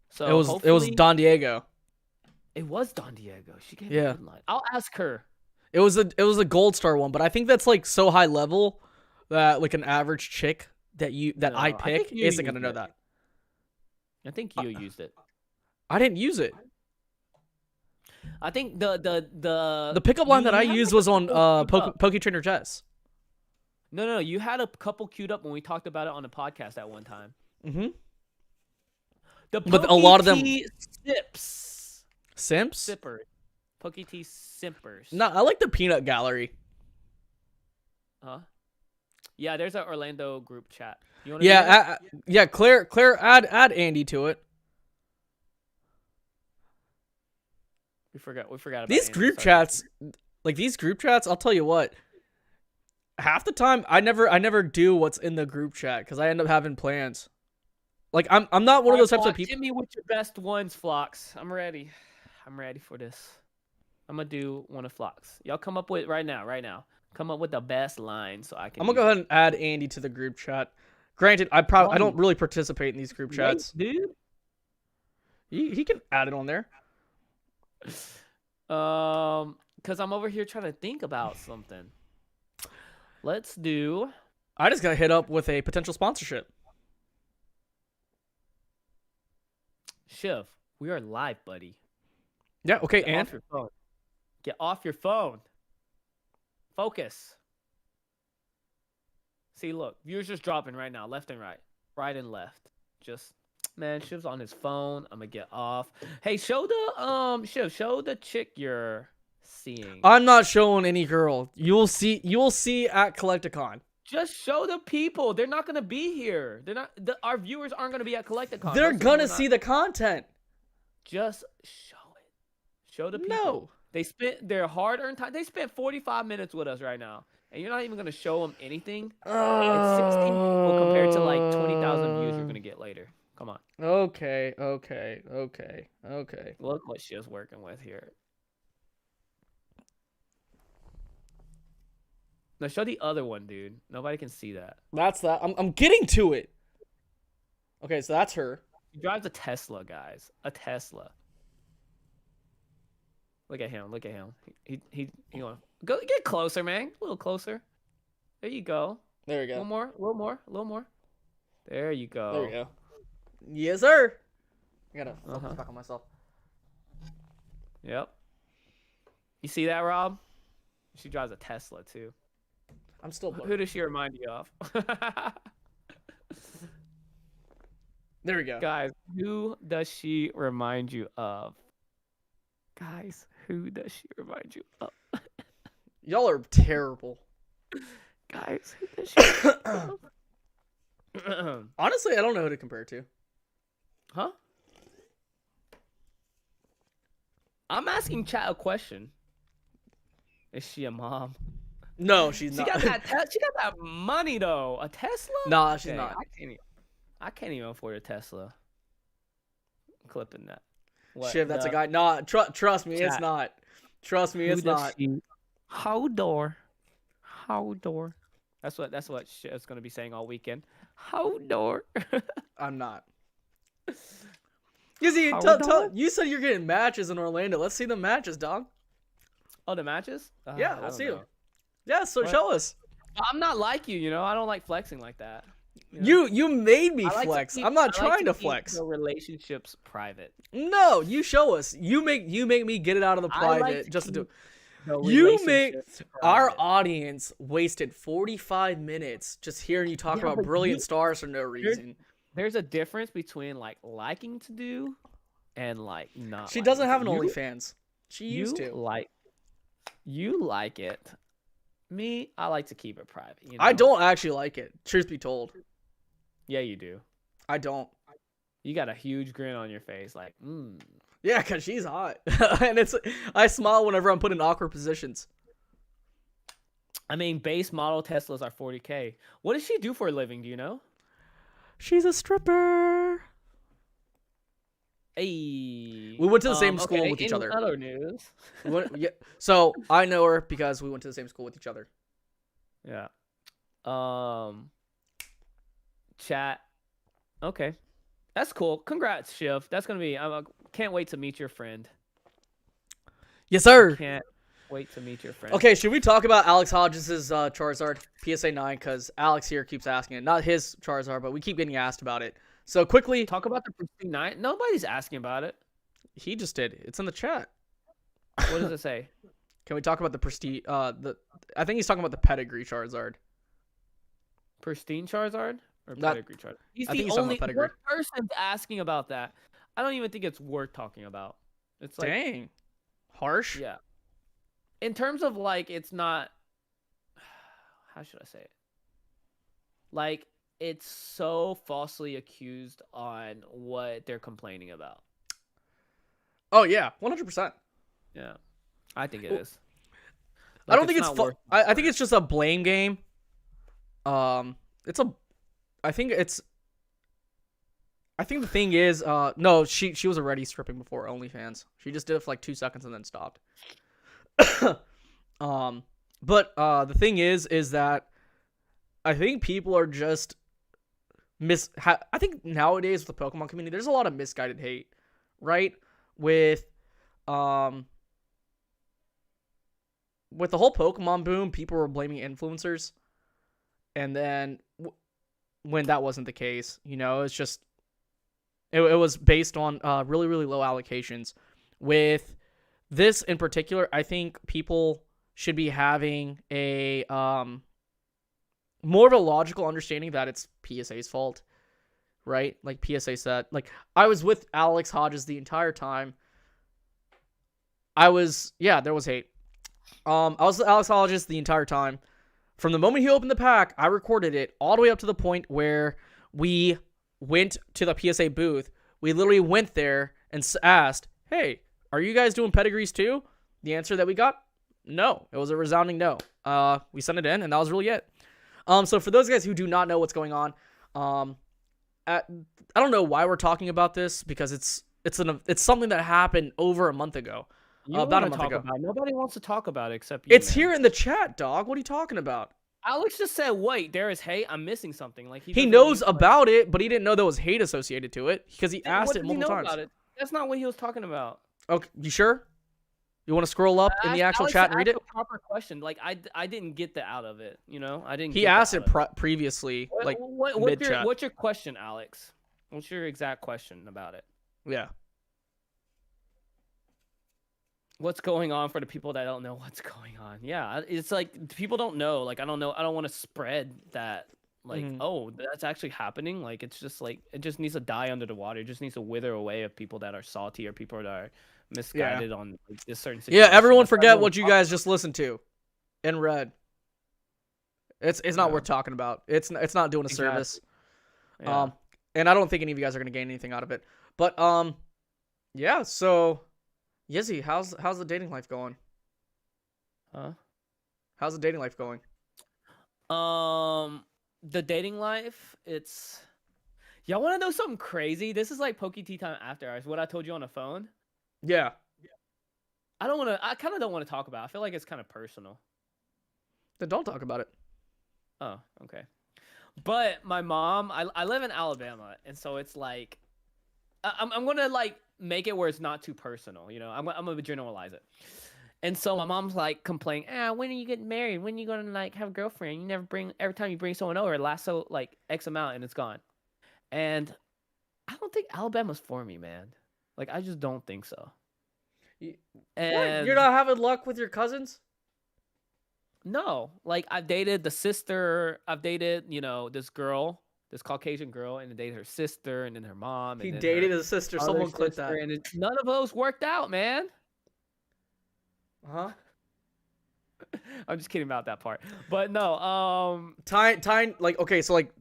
So It was hopefully- Don Diego. It was Don Diego. She gave Yeah. a good line. I'll ask her. It was a gold star one, but I think that's like so high level that like an average chick that I No, pick you isn't gonna used know it. that. I think you used it. I didn't use it. I think the The pickup line that I you had, used like, was a on couple queued up. Poke Trainer Jess. No, you had a couple queued up when we talked about it on the podcast at one time. Mm-hmm. But a lot of them sips. Simps. Sippers. Poke-T simpers. No, I like the peanut gallery. Huh? Yeah, there's an Orlando group chat. You want Yeah, Claire, add Andy to it. We forgot about These Andy, group sorry. chats, like these group chats, I'll tell you what. Half the time, I never do what's in the group chat because I end up having plans. Like I'm not one of those types of people. Hit me with your best ones, Phlox. I'm ready. I'm ready for this. I'm gonna do one of Phlox. Y'all come up with right now. Come up with the best line so I can. I'm gonna go ahead and add Andy to the group chat. Granted, I don't really participate in these group chats. Dude. He can add it on there. Because I'm over here trying to think about something. Let's do. I just got hit up with a potential sponsorship. Shiv, we are live, buddy. Yeah. Okay. Get and off your phone. Get off your phone. Focus. See, look, viewers just dropping right now, left and right and left. Just, man, Shiv's on his phone. I'm gonna get off. Hey, show the Shiv, show the chick you're seeing. I'm not showing any girl. You'll see at Collecticon. Just show the people. They're not gonna be here. They're not. Our viewers aren't gonna be at Collecticon. They're gonna see the content. Just show it. Show the people. No. They spent their hard-earned time. They spent 45 minutes with us right now, and you're not even gonna show them anything. It's 16 people compared to like 20,000 views you're gonna get later. Come on. Okay. Look what Shiv's working with here. Now show the other one, dude. Nobody can see that. That's that. I'm getting to it. Okay, so that's her. He drives a Tesla, guys. A Tesla. Look at him. He going. Go get closer, man. A little closer. There you go. There we go. A little more. There you go. There we go. Yes, sir. I gotta focus back on myself. Yep. You see that, Rob? She drives a Tesla too. I'm still blurred. Who does she remind you of? There we go. Guys, who does she remind you of? Y'all are terrible. Guys, who does she remind you of? Honestly, I don't know who to compare it to. Huh? I'm asking chat a question. Is she a mom? No, she's She not. got that. She got that money though. A Tesla? Nah, she's Dang, not. I can't even afford a Tesla. I'm clipping that. What, Shiv, that's a guy. Nah, trust me, it's not. Trust me, it's not. How door? That's what Shiv's gonna be saying all weekend. How door? I'm not. Yizzy, you said you're getting matches in Orlando. Let's see the matches, dog. Oh, the matches? Yeah, let's see them. Yeah, so show us. I'm not like you, I don't like flexing like that. You made me flex. I'm not trying to flex. The relationships private. No, you show us. You make me get it out of the private just to do. You make our audience wasted 45 minutes just hearing you talk about Brilliant Stars for no reason. There's a difference between like liking to do and like not. She doesn't have an OnlyFans. She used to. You like it. Me, I like to keep it private. I don't actually like it. Truth be told. Yeah, you do. I don't. You got a huge grin on your face, like, Yeah, cause she's hot, and I smile whenever I'm put in awkward positions. I mean, base model Teslas are $40K. What does she do for a living? Do you know? She's a stripper. Hey. We went to the same school with each other. Other news. Yeah, so I know her because we went to the same school with each other. Yeah. Chat. Okay. That's cool. Congrats, Shiv. That's gonna be. I can't wait to meet your friend. Yes, sir. Wait to meet your friend. Okay, should we talk about Alex Hodges' Charizard PSA 9? Because Alex here keeps asking it. Not his Charizard, but we keep getting asked about it. So quickly, Talk about the Pristine 9. Nobody's asking about it. he just did. It's in the chat. What does it say? Can we talk about the prestige? I think he's talking about the pedigree Charizard. Pristine Charizard or Not- Pedigree Charizard? He's I think the he's talking only about Pedigree. person asking about that. I don't even think it's worth talking about. It's like, Dang, harsh. yeah. In terms of like, it's not. How should I say it? Like, it's so falsely accused on what they're complaining about. Oh yeah, 100%. Yeah, I think it is. I don't think not it's. worth I think it's just a blame game. It's a. I think it's. I think the thing is, no, she was already stripping before OnlyFans. She just did it for like 2 seconds and then stopped. But the thing is that I think people are just I think nowadays with the Pokemon community, there's a lot of misguided hate, right? With the whole Pokemon boom, people were blaming influencers, and then when that wasn't the case, it's just it was based on really really low allocations. With this in particular, I think people should be having a more of a logical understanding that it's PSA's fault, right? Like PSA said, like I was with Alex Hodges the entire time. There was hate. I was with Alex Hodges the entire time. From the moment he opened the pack, I recorded it all the way up to the point where we went to the PSA booth. We literally went there and asked, "Hey, are you guys doing pedigrees too?" The answer that we got, no. It was a resounding no. We sent it in, and that was really it. So for those guys who do not know what's going on, I don't know why we're talking about this, because it's something that happened over a month ago. About a month ago. Nobody wants to talk about it except you. It's here in the chat, dog. What are you talking about? Alex just said, "Wait, there is hate. I'm missing something." Like he knows about it, but he didn't know there was hate associated to it because he asked it multiple times. About it? That's not what he was talking about. Okay, you sure? You want to scroll up in the actual Alex chat and read it? A proper question. Like I didn't get that out of it. I didn't. He asked it previously, mid chat. What's your question, Alex? What's your exact question about it? Yeah. What's going on for the people that don't know what's going on? Yeah, it's like people don't know. Like I don't know. I don't want to spread that. Like, oh, that's actually happening. Like it's just like it just needs to die under the water. It just needs to wither away of people that are salty or people that are misguided on like, this certain situation. Yeah, everyone forget what you guys just listened to and read. It's not worth talking about. It's not doing a service. Yeah. And I don't think any of you guys are gonna gain anything out of it. But yeah. So, Yizzy, how's the dating life going? Huh? How's the dating life going? The dating life, it's. Y'all want to know something crazy? This is like Poke Tea Time After Hours. What I told you on the phone. Yeah. I kind of don't want to talk about it. I feel like it's kind of personal. Then don't talk about it. Oh, okay. But my mom, I live in Alabama, and so it's like, I'm gonna like make it where it's not too personal. I'm gonna generalize it. And so my mom's like complaining, when are you getting married? When are you gonna like have a girlfriend? You never bring. Every time you bring someone over, it lasts so like X amount, and it's gone. And I don't think Alabama's for me, man. Like I just don't think so. And you're not having luck with your cousins? No, like I've dated the sister. I've dated, this girl, this Caucasian girl, and I dated her sister, and then her mom. He dated his sister. Someone clip that. And none of those worked out, man. Huh? I'm just kidding about that part, but no. Tying like okay, so like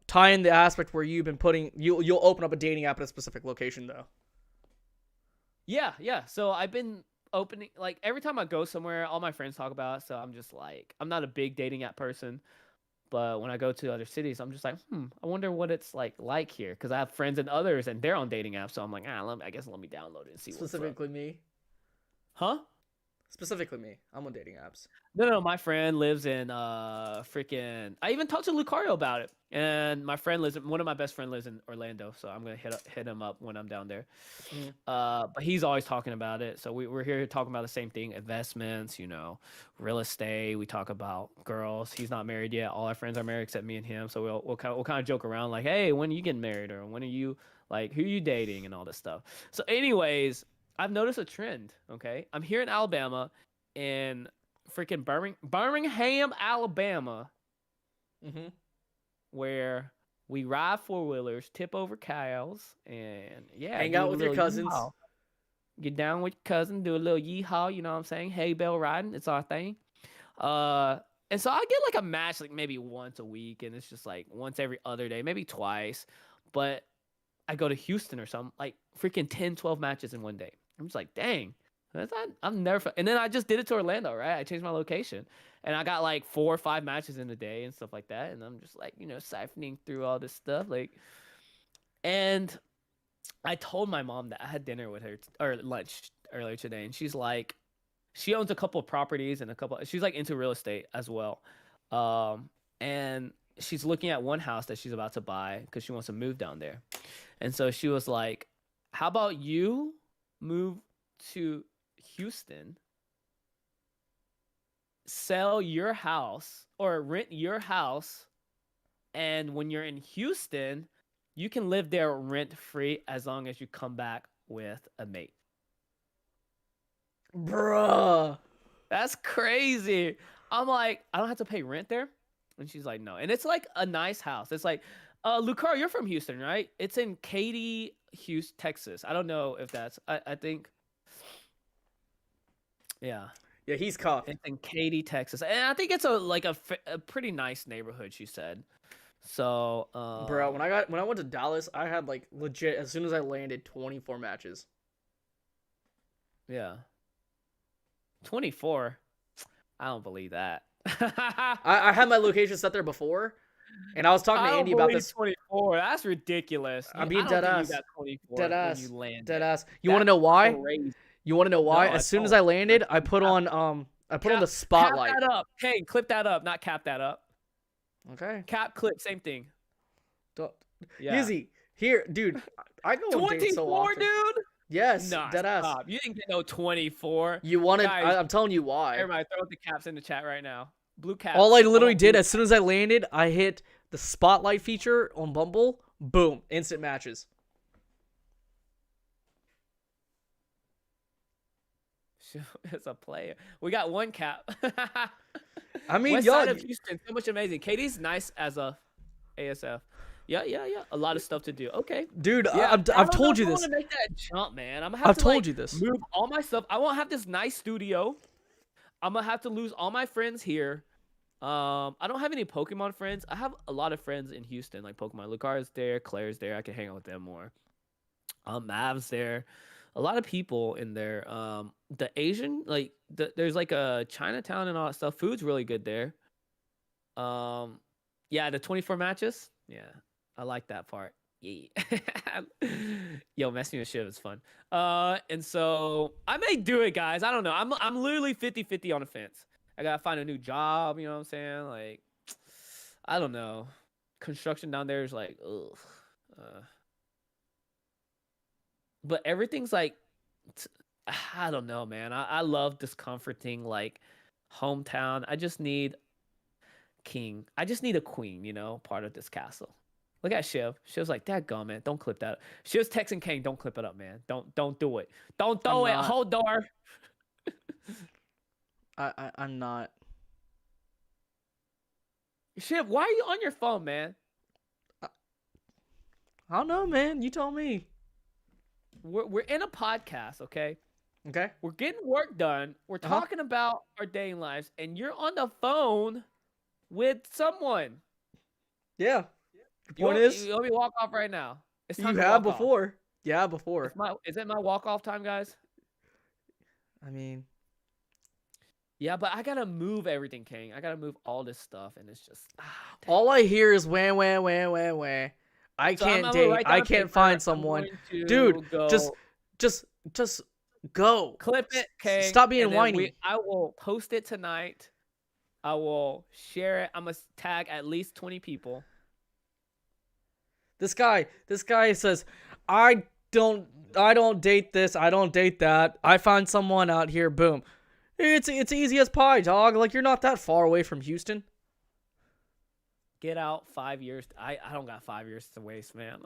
tying the aspect where you've been putting you'll open up a dating app at a specific location though. Yeah. So I've been opening like every time I go somewhere, all my friends talk about it. So I'm just like, I'm not a big dating app person, but when I go to other cities, I'm just like, I wonder what it's like here, because I have friends and others, and they're on dating apps. So I'm like, I guess let me download it and see. Specifically me. Huh? Specifically me. I'm on dating apps. No, my friend lives in freaking. I even talked to Lucario about it, and my friend lives. One of my best friend lives in Orlando, so I'm gonna hit him up when I'm down there. Mhm. But he's always talking about it, so we're here talking about the same thing: investments, real estate. We talk about girls. He's not married yet. All our friends are married except me and him. So we'll kind of joke around like, hey, when are you getting married, or when are you like who are you dating and all this stuff. So, anyways, I've noticed a trend. Okay, I'm here in Alabama, in freaking Birmingham, Alabama, Mhm. where we ride 4-wheelers, tip over cows, and yeah, Hang do out a with your little cousins. yeehaw. Get down with your cousin, do a little yeehaw. You know what I'm saying? Hay bell riding, it's our thing. And so I get like a match like maybe once a week, and it's just like once every other day, maybe twice. But I go to Houston or something, like freaking 10, 12 matches in one day. I'm just like, dang. I'm never. And then I just did it to Orlando, right? I changed my location, and I got like 4 or 5 matches in a day and stuff like that. And I'm just like, siphoning through all this stuff, like. And I told my mom that I had dinner with her or lunch earlier today, and she's like, she owns a couple of properties and she's like into real estate as well, and she's looking at one house that she's about to buy because she wants to move down there. And so she was like, how about you move to Houston, sell your house or rent your house, and when you're in Houston, you can live there rent free as long as you come back with a mate. Bruh. That's crazy. I'm like, I don't have to pay rent there. And she's like, no. And it's like a nice house. It's like, Lucar, you're from Houston, right? It's in Katy, Houston, Texas. I don't know if that's, I think, yeah. Yeah, he's cuffed. It's in Katy, Texas. And I think it's a pretty nice neighborhood, she said. So, Bro, when I went to Dallas, I had like legit as soon as I landed 24 matches. yeah. 24. I don't believe that. I had my location set there before, and I was talking to Andy about this. 24. That's ridiculous. I'm being dead ass. Dead ass. When you land. Dead ass. You want to know why? Crazy. You want to know why? No, as soon as I landed, I put on the spotlight. Cap that up. Hey, clip that up, not cap that up. Okay. Cap, clip, same thing. Yeah. Yizzy, here, dude. I go on dates so 24, often. dude. Yes, Nah, dead ass. stop. You didn't get no 24. You wanted. Guys, I'm telling you why. Everybody, throw the caps in the chat right now. Blue cap. All I literally did as soon as I landed, I hit the spotlight feature on Bumble. Boom, instant matches. It's a player. We got one cap. I mean, West y'all. side of Houston, so much amazing. Katie's nice as a ASF. Yeah. A lot of stuff to do. Okay, Dude, yeah, I've told you this. I want to make that jump, man. I'm gonna have I've to, told like, you this. move all my stuff. I won't have this nice studio. I'm gonna have to lose all my friends here. I don't have any Pokemon friends. I have a lot of friends in Houston, like Pokemon. Lucar's there, Claire's there. I can hang out with them more. Mav's there. A lot of people in there. The Asian, like there's like a Chinatown and all that stuff. Food's really good there. Yeah, the 24 matches. Yeah, I like that part. Yeah. Yo, messing with shit is fun. And so I may do it, guys. I don't know. I'm literally 50-50 on the fence. I gotta find a new job. You know what I'm saying? Like, I don't know. Construction down there is like, ugh. But everything's like, I don't know, man. I love this comforting, like, hometown. I just need king. I just need a queen, part of this castle. Look at Shiv. Shiv's like, dadgum, man. Don't clip that up. Shiv's texting Kane. Don't clip it up, man. Don't do it. Don't throw it. Hold door. I'm not. Shiv, why are you on your phone, man? I don't know, man. You told me. We're in a podcast, okay? Okay. We're getting work done. We're talking about our dating lives, and you're on the phone with someone. Yeah. The You point is, let me walk off right now. It's time you to have walk off. before. Yeah, before. Is it my walk off time, guys? I mean, yeah, but I gotta move everything, King. I gotta move all this stuff, and it's just all I hear is wah wah wah wah wah. I can't date. I can't find someone. Dude, just Go. Clip it, okay? Stop being And then whiny. I will post it tonight. I will share it. I'm gonna tag at least 20 people. This guy says, I don't date this, I don't date that. I find someone out here, boom. It's easy as pie, dog. Like, you're not that far away from Houston. Get out 5 years. I don't got 5 years to waste, man.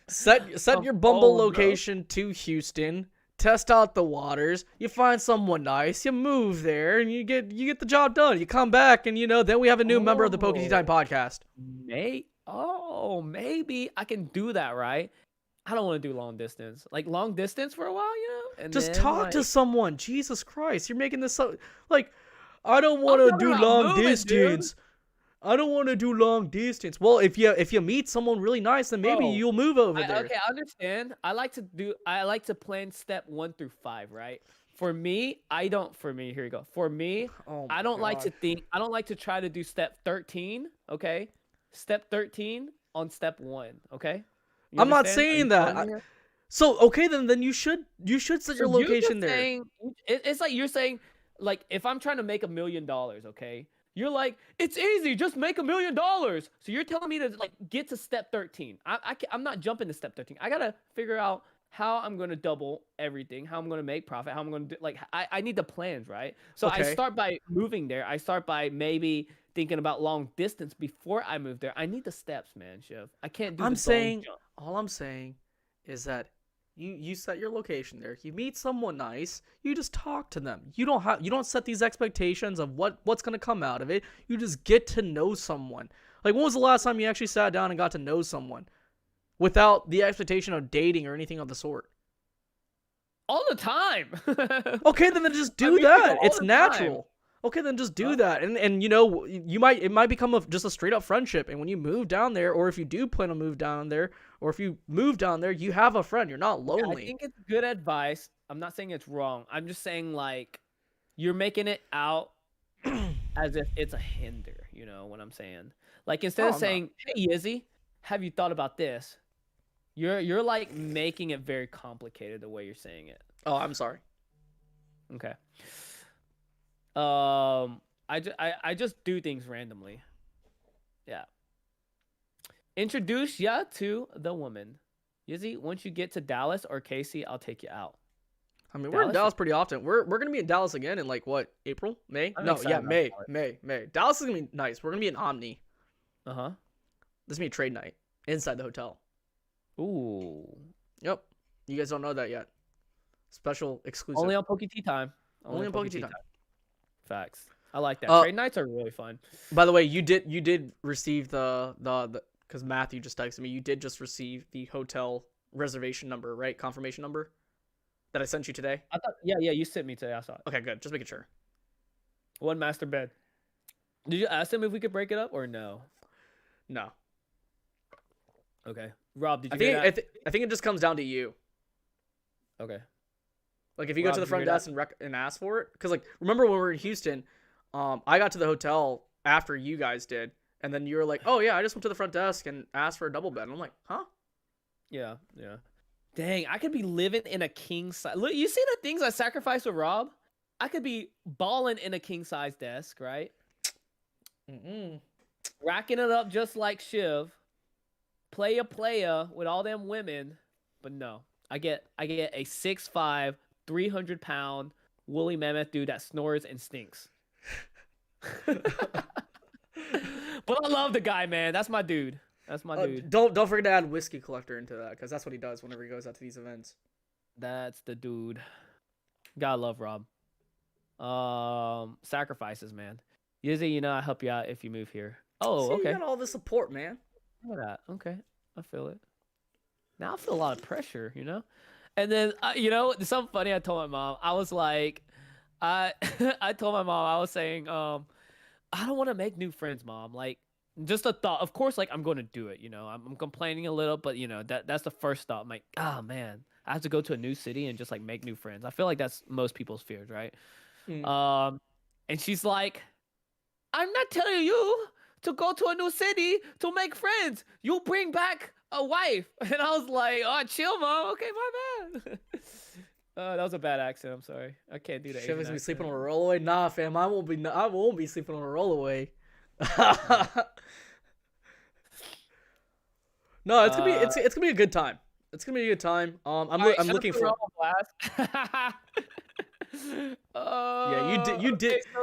Set your Bumble location to Houston. Test out the waters. You find someone nice. You move there, and you get the job done. You come back, and then we have a new member of the Poke Time podcast. Maybe I can do that, right? I don't want to do long distance. Like long distance for a while, And just then, talk to someone. Jesus Christ, you're making this so like. I don't want to do long distance. Dude. I don't want to do long distance. Well, if you meet someone really nice, then maybe you'll move over there. Okay, I understand. I like to plan step 1 through 5, right? For me, here you go. For me, I don't like to try to do step 13, okay? Step 13 on step 1, okay? I'm not saying that. So, okay, then you should set your location there. It's like you're saying, like, if I'm trying to make $1 million, okay? You're like, it's easy, just make $1 million. So you're telling me to like get to step 13. I'm not jumping to step 13. I gotta figure out how I'm gonna double everything, how I'm gonna make profit, how I'm gonna do. Like, I need the plans, right? So I start by moving there. I start by maybe thinking about long distance before I move there. I need the steps, man, Shiv. I can't do. All I'm saying is that you set your location there. You meet someone nice. You just talk to them. You don't set these expectations of what's gonna come out of it. You just get to know someone. Like, when was the last time you actually sat down and got to know someone without the expectation of dating or anything of the sort? All the time. Okay, then just do that. It's natural. Okay, then just do that, and it might become just a straight up friendship. And when you move down there, or if you do plan to move down there, or if you move down there, you have a friend. You're not lonely. I think it's good advice. I'm not saying it's wrong. I'm just saying, like, you're making it out as if it's a hinder. You know what I'm saying? Like, instead of saying, "Hey, Yizzy, have you thought about this?" You're like making it very complicated the way you're saying it. Oh, I'm sorry. Okay. I just do things randomly. Yeah. Introduce ya to the woman. Yizzy, once you get to Dallas or Casey, I'll take you out. I mean, we're in Dallas pretty often. We're gonna be in Dallas again in like what, April, May? May. Dallas is gonna be nice. We're gonna be in Omni. This is gonna be a trade night inside the hotel. Ooh. Yep. You guys don't know that yet. Special exclusive. Only on Poke Time. Only on Poke Time. Facts. I like that. Trade nights are really fun. By the way, you did receive the because Matthew just texted me. You did just receive the hotel reservation number, right? Confirmation number that I sent you today. I thought, yeah, you sent me today. I saw it. Okay, good. Just making sure. One master bed. Did you ask him if we could break it up or no? No. Okay, Rob, did you hear that? I think it just comes down to you. Okay. Like, if you go to the front desk and ask for it, because like, remember when we were in Houston, I got to the hotel after you guys did, and then you were like, "Oh yeah, I just went to the front desk and asked for a double bed." And I'm like, "Huh?" Yeah. Dang, I could be living in a king size. Look, you see the things I sacrificed with Rob? I could be balling in a king size desk, right? Racking it up just like Shiv. Playa with all them women, but no, I get a 6'5", 300-pound woolly mammoth dude that snores and stinks. But I love the guy, man. That's my dude. Dude. Don't forget to add Whiskey Collector into that, because that's what he does whenever he goes out to these events. That's the dude. Gotta love Rob. Sacrifices, man. Yizzy, I help you out if you move here. Oh, see, okay. You got all the support, man. Look at that. Okay, I feel it. Now I feel a lot of pressure, And then, something funny. I told my mom. I was like, I told my mom. I was saying, I don't want to make new friends, Mom. Like, just a thought. Of course, like, I'm going to do it. I'm complaining a little, but that's the first thought. I'm like, oh man, I have to go to a new city and just like make new friends. I feel like that's most people's fears, right? And she's like, I'm not telling you to go to a new city to make friends. You'll bring back a wife. And I was like, oh, chill, Mom. Okay, my That was a bad accent. I'm sorry. I can't do the Shiv Asian is gonna be sleeping on accent. a rollaway. Nah, fam, I won't be. I won't be sleeping on a rollaway. No, it's gonna be Uh, it's gonna be a good time. It's gonna be a good time. all right, I'm shut up looking for for. Rebel Blast. Yeah, you did Okay, so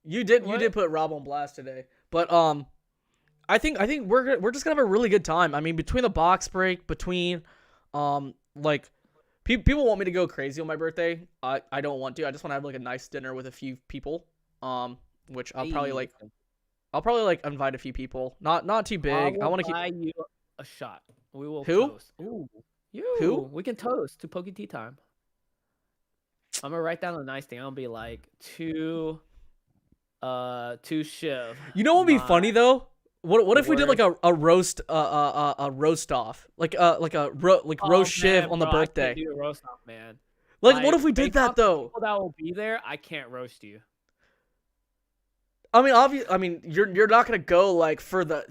you what? did put Rob on blast today, but I think we're just gonna have a really good time. I mean, between the box break, between like people want me to go crazy on my birthday. I don't want to. I just want to have like a nice dinner with a few people. Which Hey, I'll probably like invite a few people. Not too I big. I will want to keep buy you a shot. We will who toast. Ooh, who. you. We can toast to Poke Tea time. I'm gonna write down a nice thing. I'll be like to Shiv. You know what would be My funny though? What if we did like worst. a roast a roast off like like Oh roast Shiv man, on the bro, I can't birthday? do a roast off, man. Like what if we did Based that off the though? people that will be there, I can't roast you. I mean, I mean, you're not gonna go like for the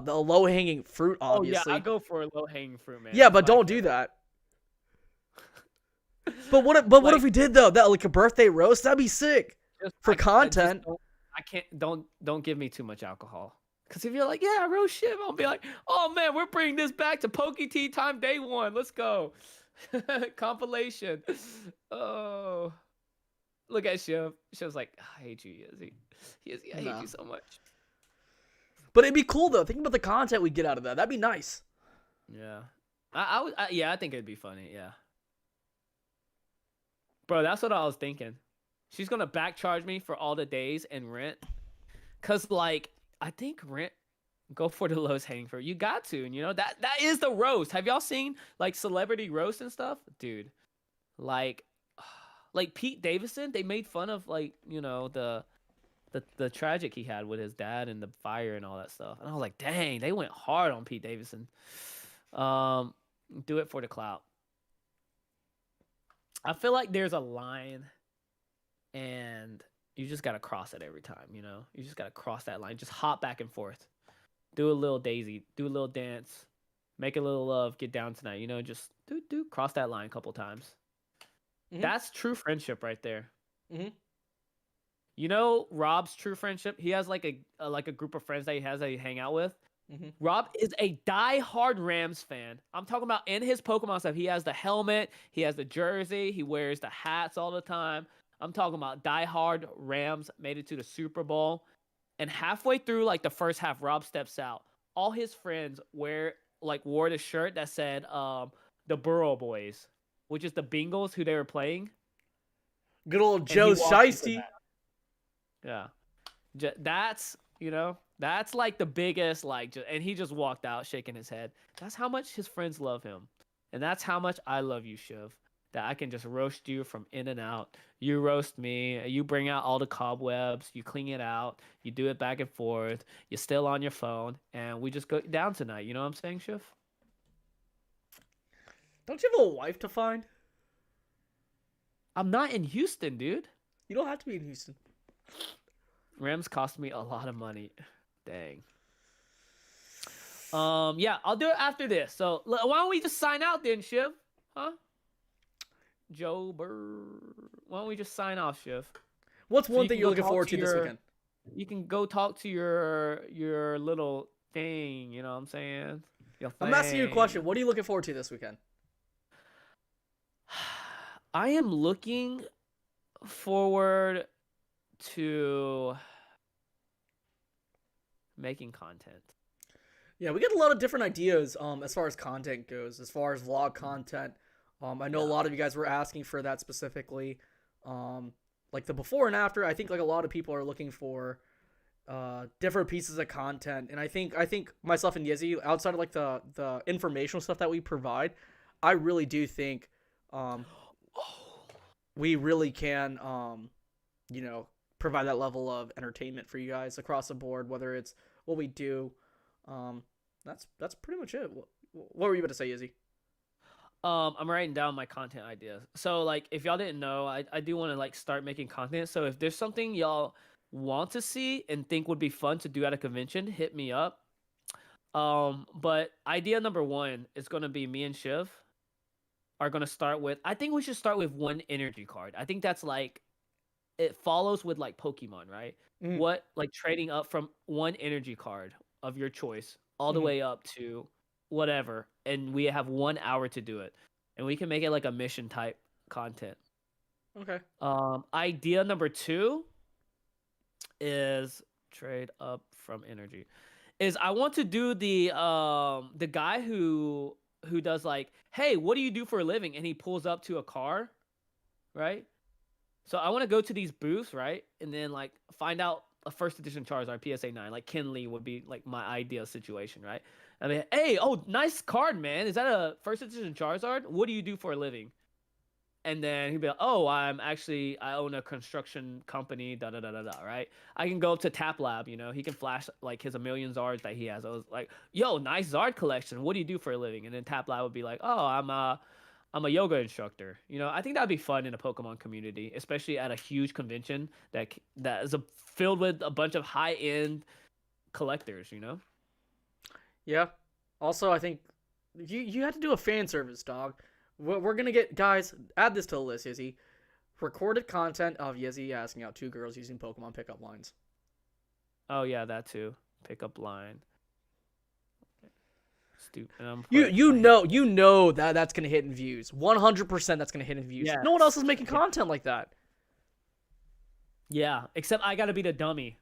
low hanging fruit, Oh yeah, I obviously. go for a low hanging fruit, man. Yeah, That's but what I don't care do about. that. What Like, if we did though? That like a birthday roast, that'd be sick just for I just content. don't. I can't. Don't give me too much alcohol. Cause if you're like, yeah, roast Shiv, I'll be like, oh man, we're bringing this back to Poke Tea time day one. Let's go. Compilation. Oh, look at Shiv. Shiv's like, I hate you, Yizzy. Yizzy, I hate No, you so much. but it'd be cool though. Think about the content we get out of that. That'd be nice. Yeah. Yeah, I think it'd be funny. Yeah. Bro, that's what I was thinking. She's gonna back charge me for all the days and rent. Cause like I think rent go for the lowest hanging fruit. You got to, and you know that is the roast. Have y'all seen like celebrity roast and stuff? Dude. Like like Pete Davidson, they made fun of like, you know, the tragic he had with his dad and the fire and all that stuff. And I was like, dang, they went hard on Pete Davidson. Um, do it for the clout. I feel like there's a line and you just gotta cross it every time, you know? You just gotta cross that line. Just hop back and forth. Do a little daisy, do a little dance, make a little love, get down tonight, you know, just do cross that line a couple times. That's true friendship right there. Mm-hmm. You know Rob's true friendship? He has like a group of friends that he has that he hang out with. Mm-hmm. Rob is a die-hard Rams fan. I'm talking about in his Pokemon stuff. He has the helmet, he has the jersey, he wears the hats all the time. I'm talking about die-hard Rams made it to the Super Bowl. And halfway through like the first half, Rob steps out. All his friends wore the shirt that said the Burrow Boys, which is the Bengals who they were playing. Good old And he Joe walked into Shiesty. that. Yeah. That's, you know, that's like the biggest, like, and he just walked out shaking his head. That's how much his friends love him. And that's how much I love you, Shiv. That I can just roast you from in and out. You roast me. You bring out all the cobwebs. You clean it out. You do it back and forth. You're still on your phone. And we just go down tonight. You know what I'm saying, Shiv? Don't you have a wife to find? I'm not in Houston, dude. You don't have to be in Houston. Rams cost me a lot of money. Dang. Yeah, I'll do it after this. So why don't we just sign out then, Shiv? Huh? Joe Burr. Why don't we just sign off, Shiv? What's So one you thing can you're go looking talk forward to to this your- weekend? You can go talk to your little thing. You know what I'm saying? Your I'm asking you a thing. question. What are you looking forward to this weekend? I am looking forward to making content. Yeah, we get a lot of different ideas as far as content goes, as far as vlog content. I know a lot of you guys were asking for that specifically. Like the before and after, I think like a lot of people are looking for different pieces of content. And I think myself and Yizzy, outside of like the informational stuff that we provide, I really do think we really can you know, provide that level of entertainment for you guys across the board, whether it's what we do. That's pretty much it. What were you about to say, Izzy? I'm writing down my content ideas. So like if y'all didn't know, I do want to like start making content. So if there's something y'all want to see and think would be fun to do at a convention, hit me up. But idea number one is gonna be me and Shiv are gonna start with. I think we should start with one energy card. I think that's like it follows with like Pokemon, right? Mm-hmm. What like trading up from one energy card of your choice all the Mm-hmm. way up to whatever, and we have 1 hour to do it, and we can make it like a mission type content. Okay. Idea number 2 is trade up from energy. Is I want to do the guy who does like, hey, what do you do for a living? And he pulls up to a car, right? So I want to go to these booths, right? And then like find out a first edition Charizard PSA 9, like Kinley would be like my ideal situation, right? I mean, hey, oh, nice card, man. Is that a first edition Charizard? What do you do for a living? And then he'd be like, oh, I own a construction company, da da da da da, right? I can go up to Tap Lab, you know, he can flash like his a million Zards that he has. I was like, yo, nice Zard collection. What do you do for a living? And then Tap Lab would be like, oh, I'm a yoga instructor. You know, I think that'd be fun in a Pokemon community, especially at a huge convention that is filled with a bunch of high end collectors. You know. Yeah. Also, I think you have to do a fan service, dog. We're gonna get guys. Add this to the list, Yizzy. Recorded content of Yizzy asking out 2 girls using Pokemon pickup lines. Oh yeah, that too. Pickup line. Stupid. You know that's gonna hit in views. 100% that's gonna hit in views. Yes. No one else is making content like that. Yeah, except I gotta be the dummy.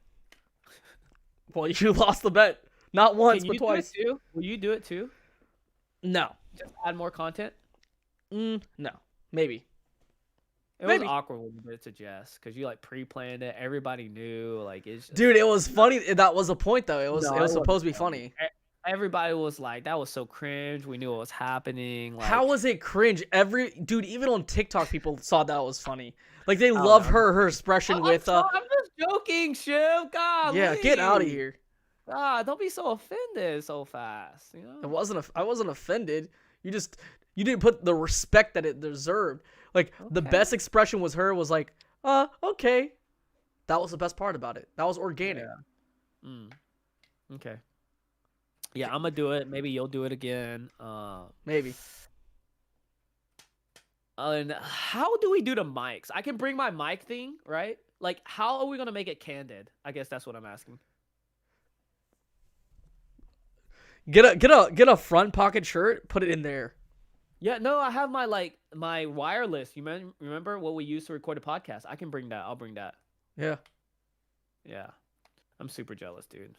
Well, you lost the bet. Not once, but twice. Do it too? Will you do it too? No. Just add more content. No. Maybe. It was awkward when you did it to Jess because you like pre-planned it. Everybody knew, like it's just... Dude, it was funny. That was the point, though. It was supposed to be funny. Everybody was like, "That was so cringe." We knew what was happening. Like, how was it cringe? Dude, even on TikTok, people saw that was funny. Like they love her expression with. I'm just joking, Shiv. God. Yeah, get out of here. God, don't be so offended so fast. You know. I wasn't offended. You didn't put the respect that it deserved. Like the best expression was like, okay. That was the best part about it. That was organic. Yeah. Okay. Yeah, I'm gonna do it. Maybe you'll do it again. Maybe. And how do we do the mics? I can bring my mic thing, right? Like, how are we gonna make it candid? I guess that's what I'm asking. Get a front pocket shirt. Put it in there. Yeah, no, I have my wireless. You remember what we used to record a podcast? I can bring that. I'll bring that. Yeah. Yeah, I'm super jealous, dude.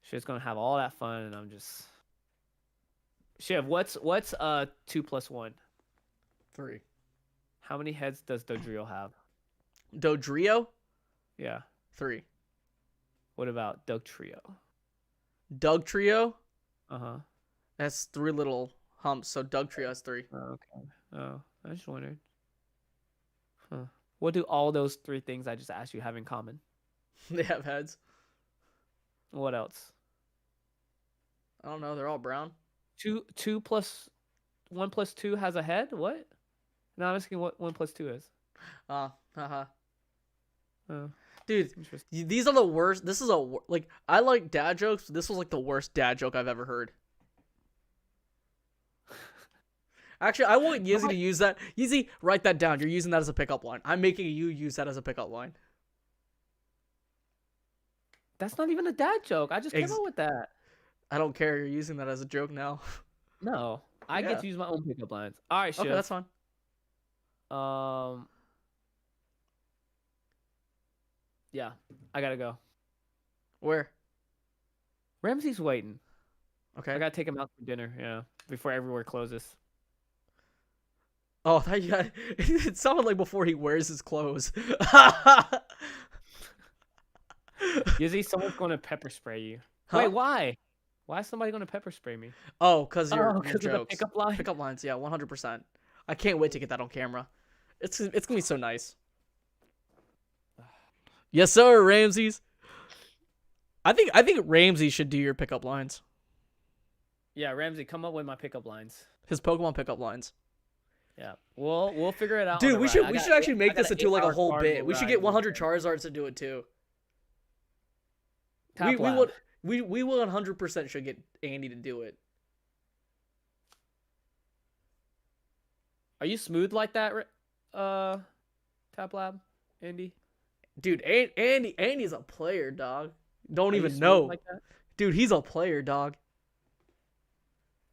She's gonna have all that fun, and I'm just. Shiv, what's 2 + 1? 3. How many heads does Dodrio have? Dodrio? Yeah. 3. What about Dugtrio? Dugtrio? That's 3 little humps, so Dugtrio has 3. Oh, okay. Oh, I just wondered. Huh. What do all those 3 things I just asked you have in common? They have heads. What else? I don't know. They're all brown. 1 + 2 has a head? What? No, I'm asking what 1 + 2 is. Oh. Dude, these are the worst. This is I like dad jokes. But this was like the worst dad joke I've ever heard. Actually, I want Yizzy to use that. Yizzy, write that down. You're using that as a pickup line. I'm making you use that as a pickup line. That's not even a dad joke. I just came up with that. I don't care. You're using that as a joke now. No, I get to use my own pickup lines. All right, okay, that's fine. Yeah, I gotta go. Where? Ramsey's waiting. Okay. I gotta take him out for dinner. Yeah, before everywhere closes. Oh, I thought you got. It sounded like before he wears his clothes. Yizzy, someone's gonna pepper spray you. Huh? Wait, why? Why is somebody gonna pepper spray me? Oh, because your of the jokes. pickup line. Pickup lines, yeah, 100%. I can't wait to get that on camera. It's gonna be so nice. Yes, sir, Ramses. I think Ramsey should do your pickup lines. Yeah, Ramsey, come up with my pickup lines. His Pokemon pickup lines. Yeah, we'll figure it out. Dude, we should actually make this into like a whole bit. We should get 100 Charizards to do it too. We will 100% should get Andy to do it. Are you smooth like that, Tap Lab, Andy? Dude, Andy's a player, dog. Don't Are you even smooth know. like that? Dude, he's a player, dog.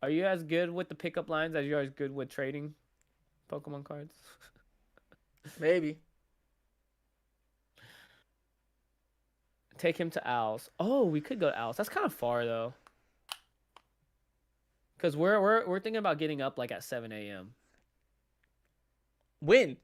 Are you as good with the pickup lines as you are as good with trading Pokemon cards? Maybe. Take him to Owls. Oh, we could go to Owls. That's kind of far though. Cause we're thinking about getting up like at 7 a.m. When?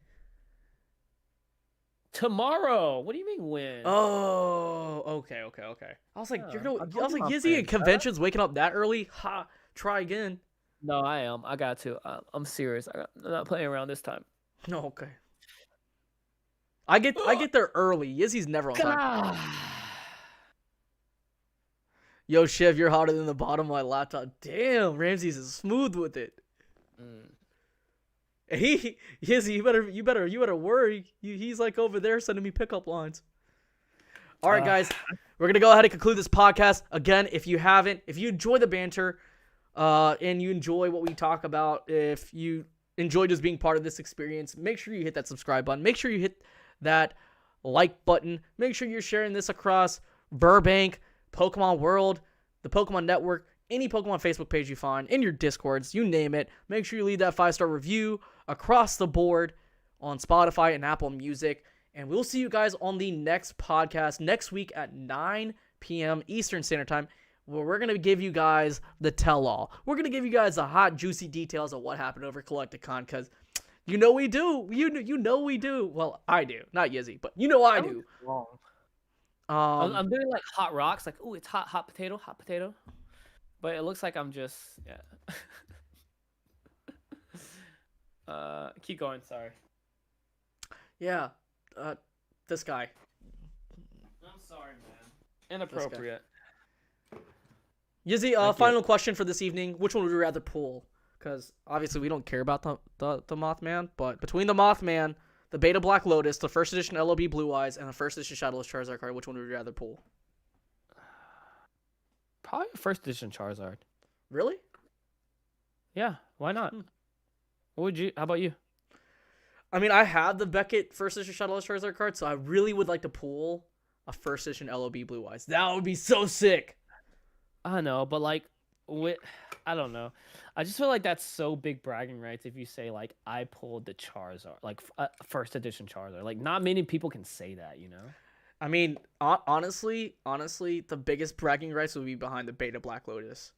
Tomorrow. What do you mean when? Oh, okay. I was like, Yeah, you're gonna. I I told was you like, my Yizzy friend, and conventions waking up that early? Ha! Try again. No, I am. I got to. I'm serious. I'm not playing around this time. No, okay. I get there early. Yizzy's never on time. Yo, Shiv, you're hotter than the bottom of my laptop. Damn, Ramses is smooth with it. Mm. And Yizzy, you better worry. He's like over there sending me pickup lines. All right, guys, we're gonna go ahead and conclude this podcast. Again, if you enjoy the banter, and you enjoy what we talk about, if you enjoy just being part of this experience, make sure you hit that subscribe button. Make sure you hit that like button. Make sure you're sharing this across Burbank, Pokemon World, the Pokemon Network, any Pokemon Facebook page you find, in your Discords, you name it. Make sure you leave that 5-star review across the board on Spotify and Apple Music. And we'll see you guys on the next podcast next week at 9 p.m. Eastern Standard Time, where we're going to give you guys the tell-all. We're going to give you guys the hot, juicy details of what happened over Collecticon, because you know we do. You know we do. Well, I do. Not Yizzy, but you know I do. I'm doing like hot rocks, like, oh, it's hot potato. But it looks like I'm just, keep going, sorry. Yeah, this guy. I'm sorry, man. Inappropriate. Yizzy, final question for this evening. Which one would you rather pull? Because obviously we don't care about the Mothman, but between the Mothman, the Beta Black Lotus, the first edition LOB Blue Eyes, and the first edition Shadowless Charizard card, which one would you rather pull? Probably first edition Charizard. Really? Yeah, why not? How about you? I mean, I have the Beckett first edition Shadowless Charizard card, so I really would like to pull a first edition LOB Blue Eyes. That would be so sick. I know, but like, I don't know. I just feel like that's so big bragging rights if you say like I pulled the Charizard, like first edition Charizard. Like not many people can say that, you know. I mean, honestly, the biggest bragging rights would be behind the Beta Black Lotus.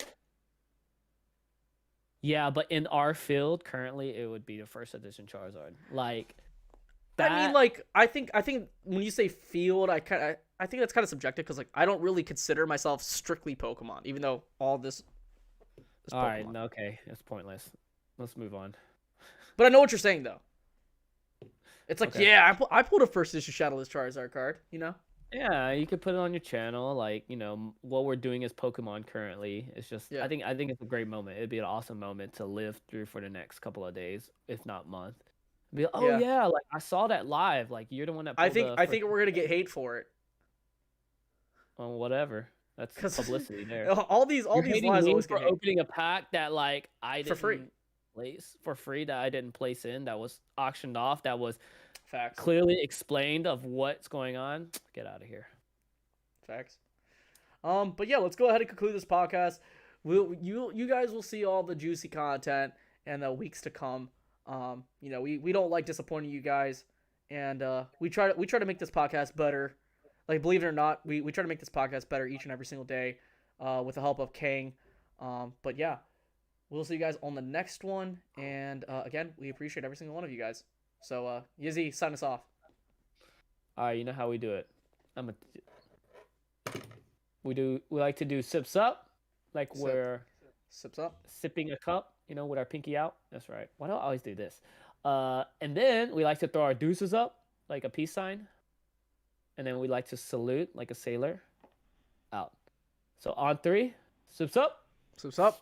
Yeah, but in our field currently, it would be the first edition Charizard. Like, that... I mean, like, I think when you say field, I think that's kind of subjective because like I don't really consider myself strictly Pokemon, even though all this. All right, okay, it's pointless. Let's move on. But I know what you're saying though. It's like, okay. Yeah, I pulled a first edition Shadowless Charizard card, you know? Yeah, you could put it on your channel. Like, you know, what we're doing as Pokemon currently. It's just, I think it's a great moment. It'd be an awesome moment to live through for the next couple of days, if not month. Be like, oh yeah, like I saw that live. Like you're the one that. I think we're gonna get hate for it. Well, whatever. That's publicity there. all these lives always for opening a pack that like I didn't for free place for free, that I didn't place in, that was auctioned off, that was facts clearly explained of what's going on. Get out of here. Facts. But yeah, let's go ahead and conclude this podcast. You guys will see all the juicy content in the weeks to come. You know, we don't like disappointing you guys, and we try to make this podcast better. Like, believe it or not, we try to make this podcast better each and every single day, with the help of Kang. But yeah, we'll see you guys on the next one. And again, we appreciate every single one of you guys. So Yizzy, sign us off. All right, you know how we do it. We like to do sips up, like we're sips up, sipping a cup, you know, with our pinky out. That's right. Why do I always do this? And then we like to throw our deuces up, like a peace sign. And then we like to salute, like a sailor, out. So on 3, sips up. Sips up.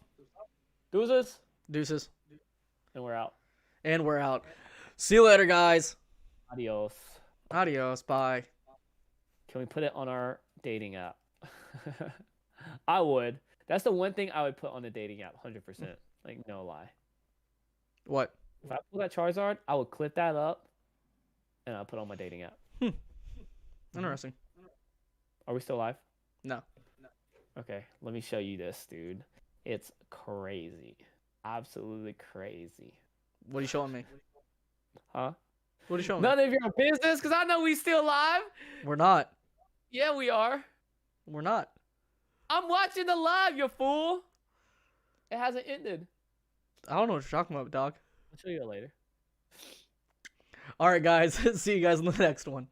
Deuces. Deuces. And we're out. And we're out. See you later, guys. Adios. Adios. Bye. Can we put it on our dating app? I would. That's the one thing I would put on a dating app, 100%. Like, no lie. What? If I pull that Charizard, I would clip that up, and I'll put on my dating app. Interesting. Are we still live? No. Okay, let me show you this, dude. It's crazy. Absolutely crazy. What are you showing me? Huh? What are you showing me? None of your business, because I know we still live. We're not. Yeah, we are. We're not. I'm watching the live, you fool. It hasn't ended. I don't know what you're talking about, dog. I'll show you later. All right, guys. See you guys in the next one.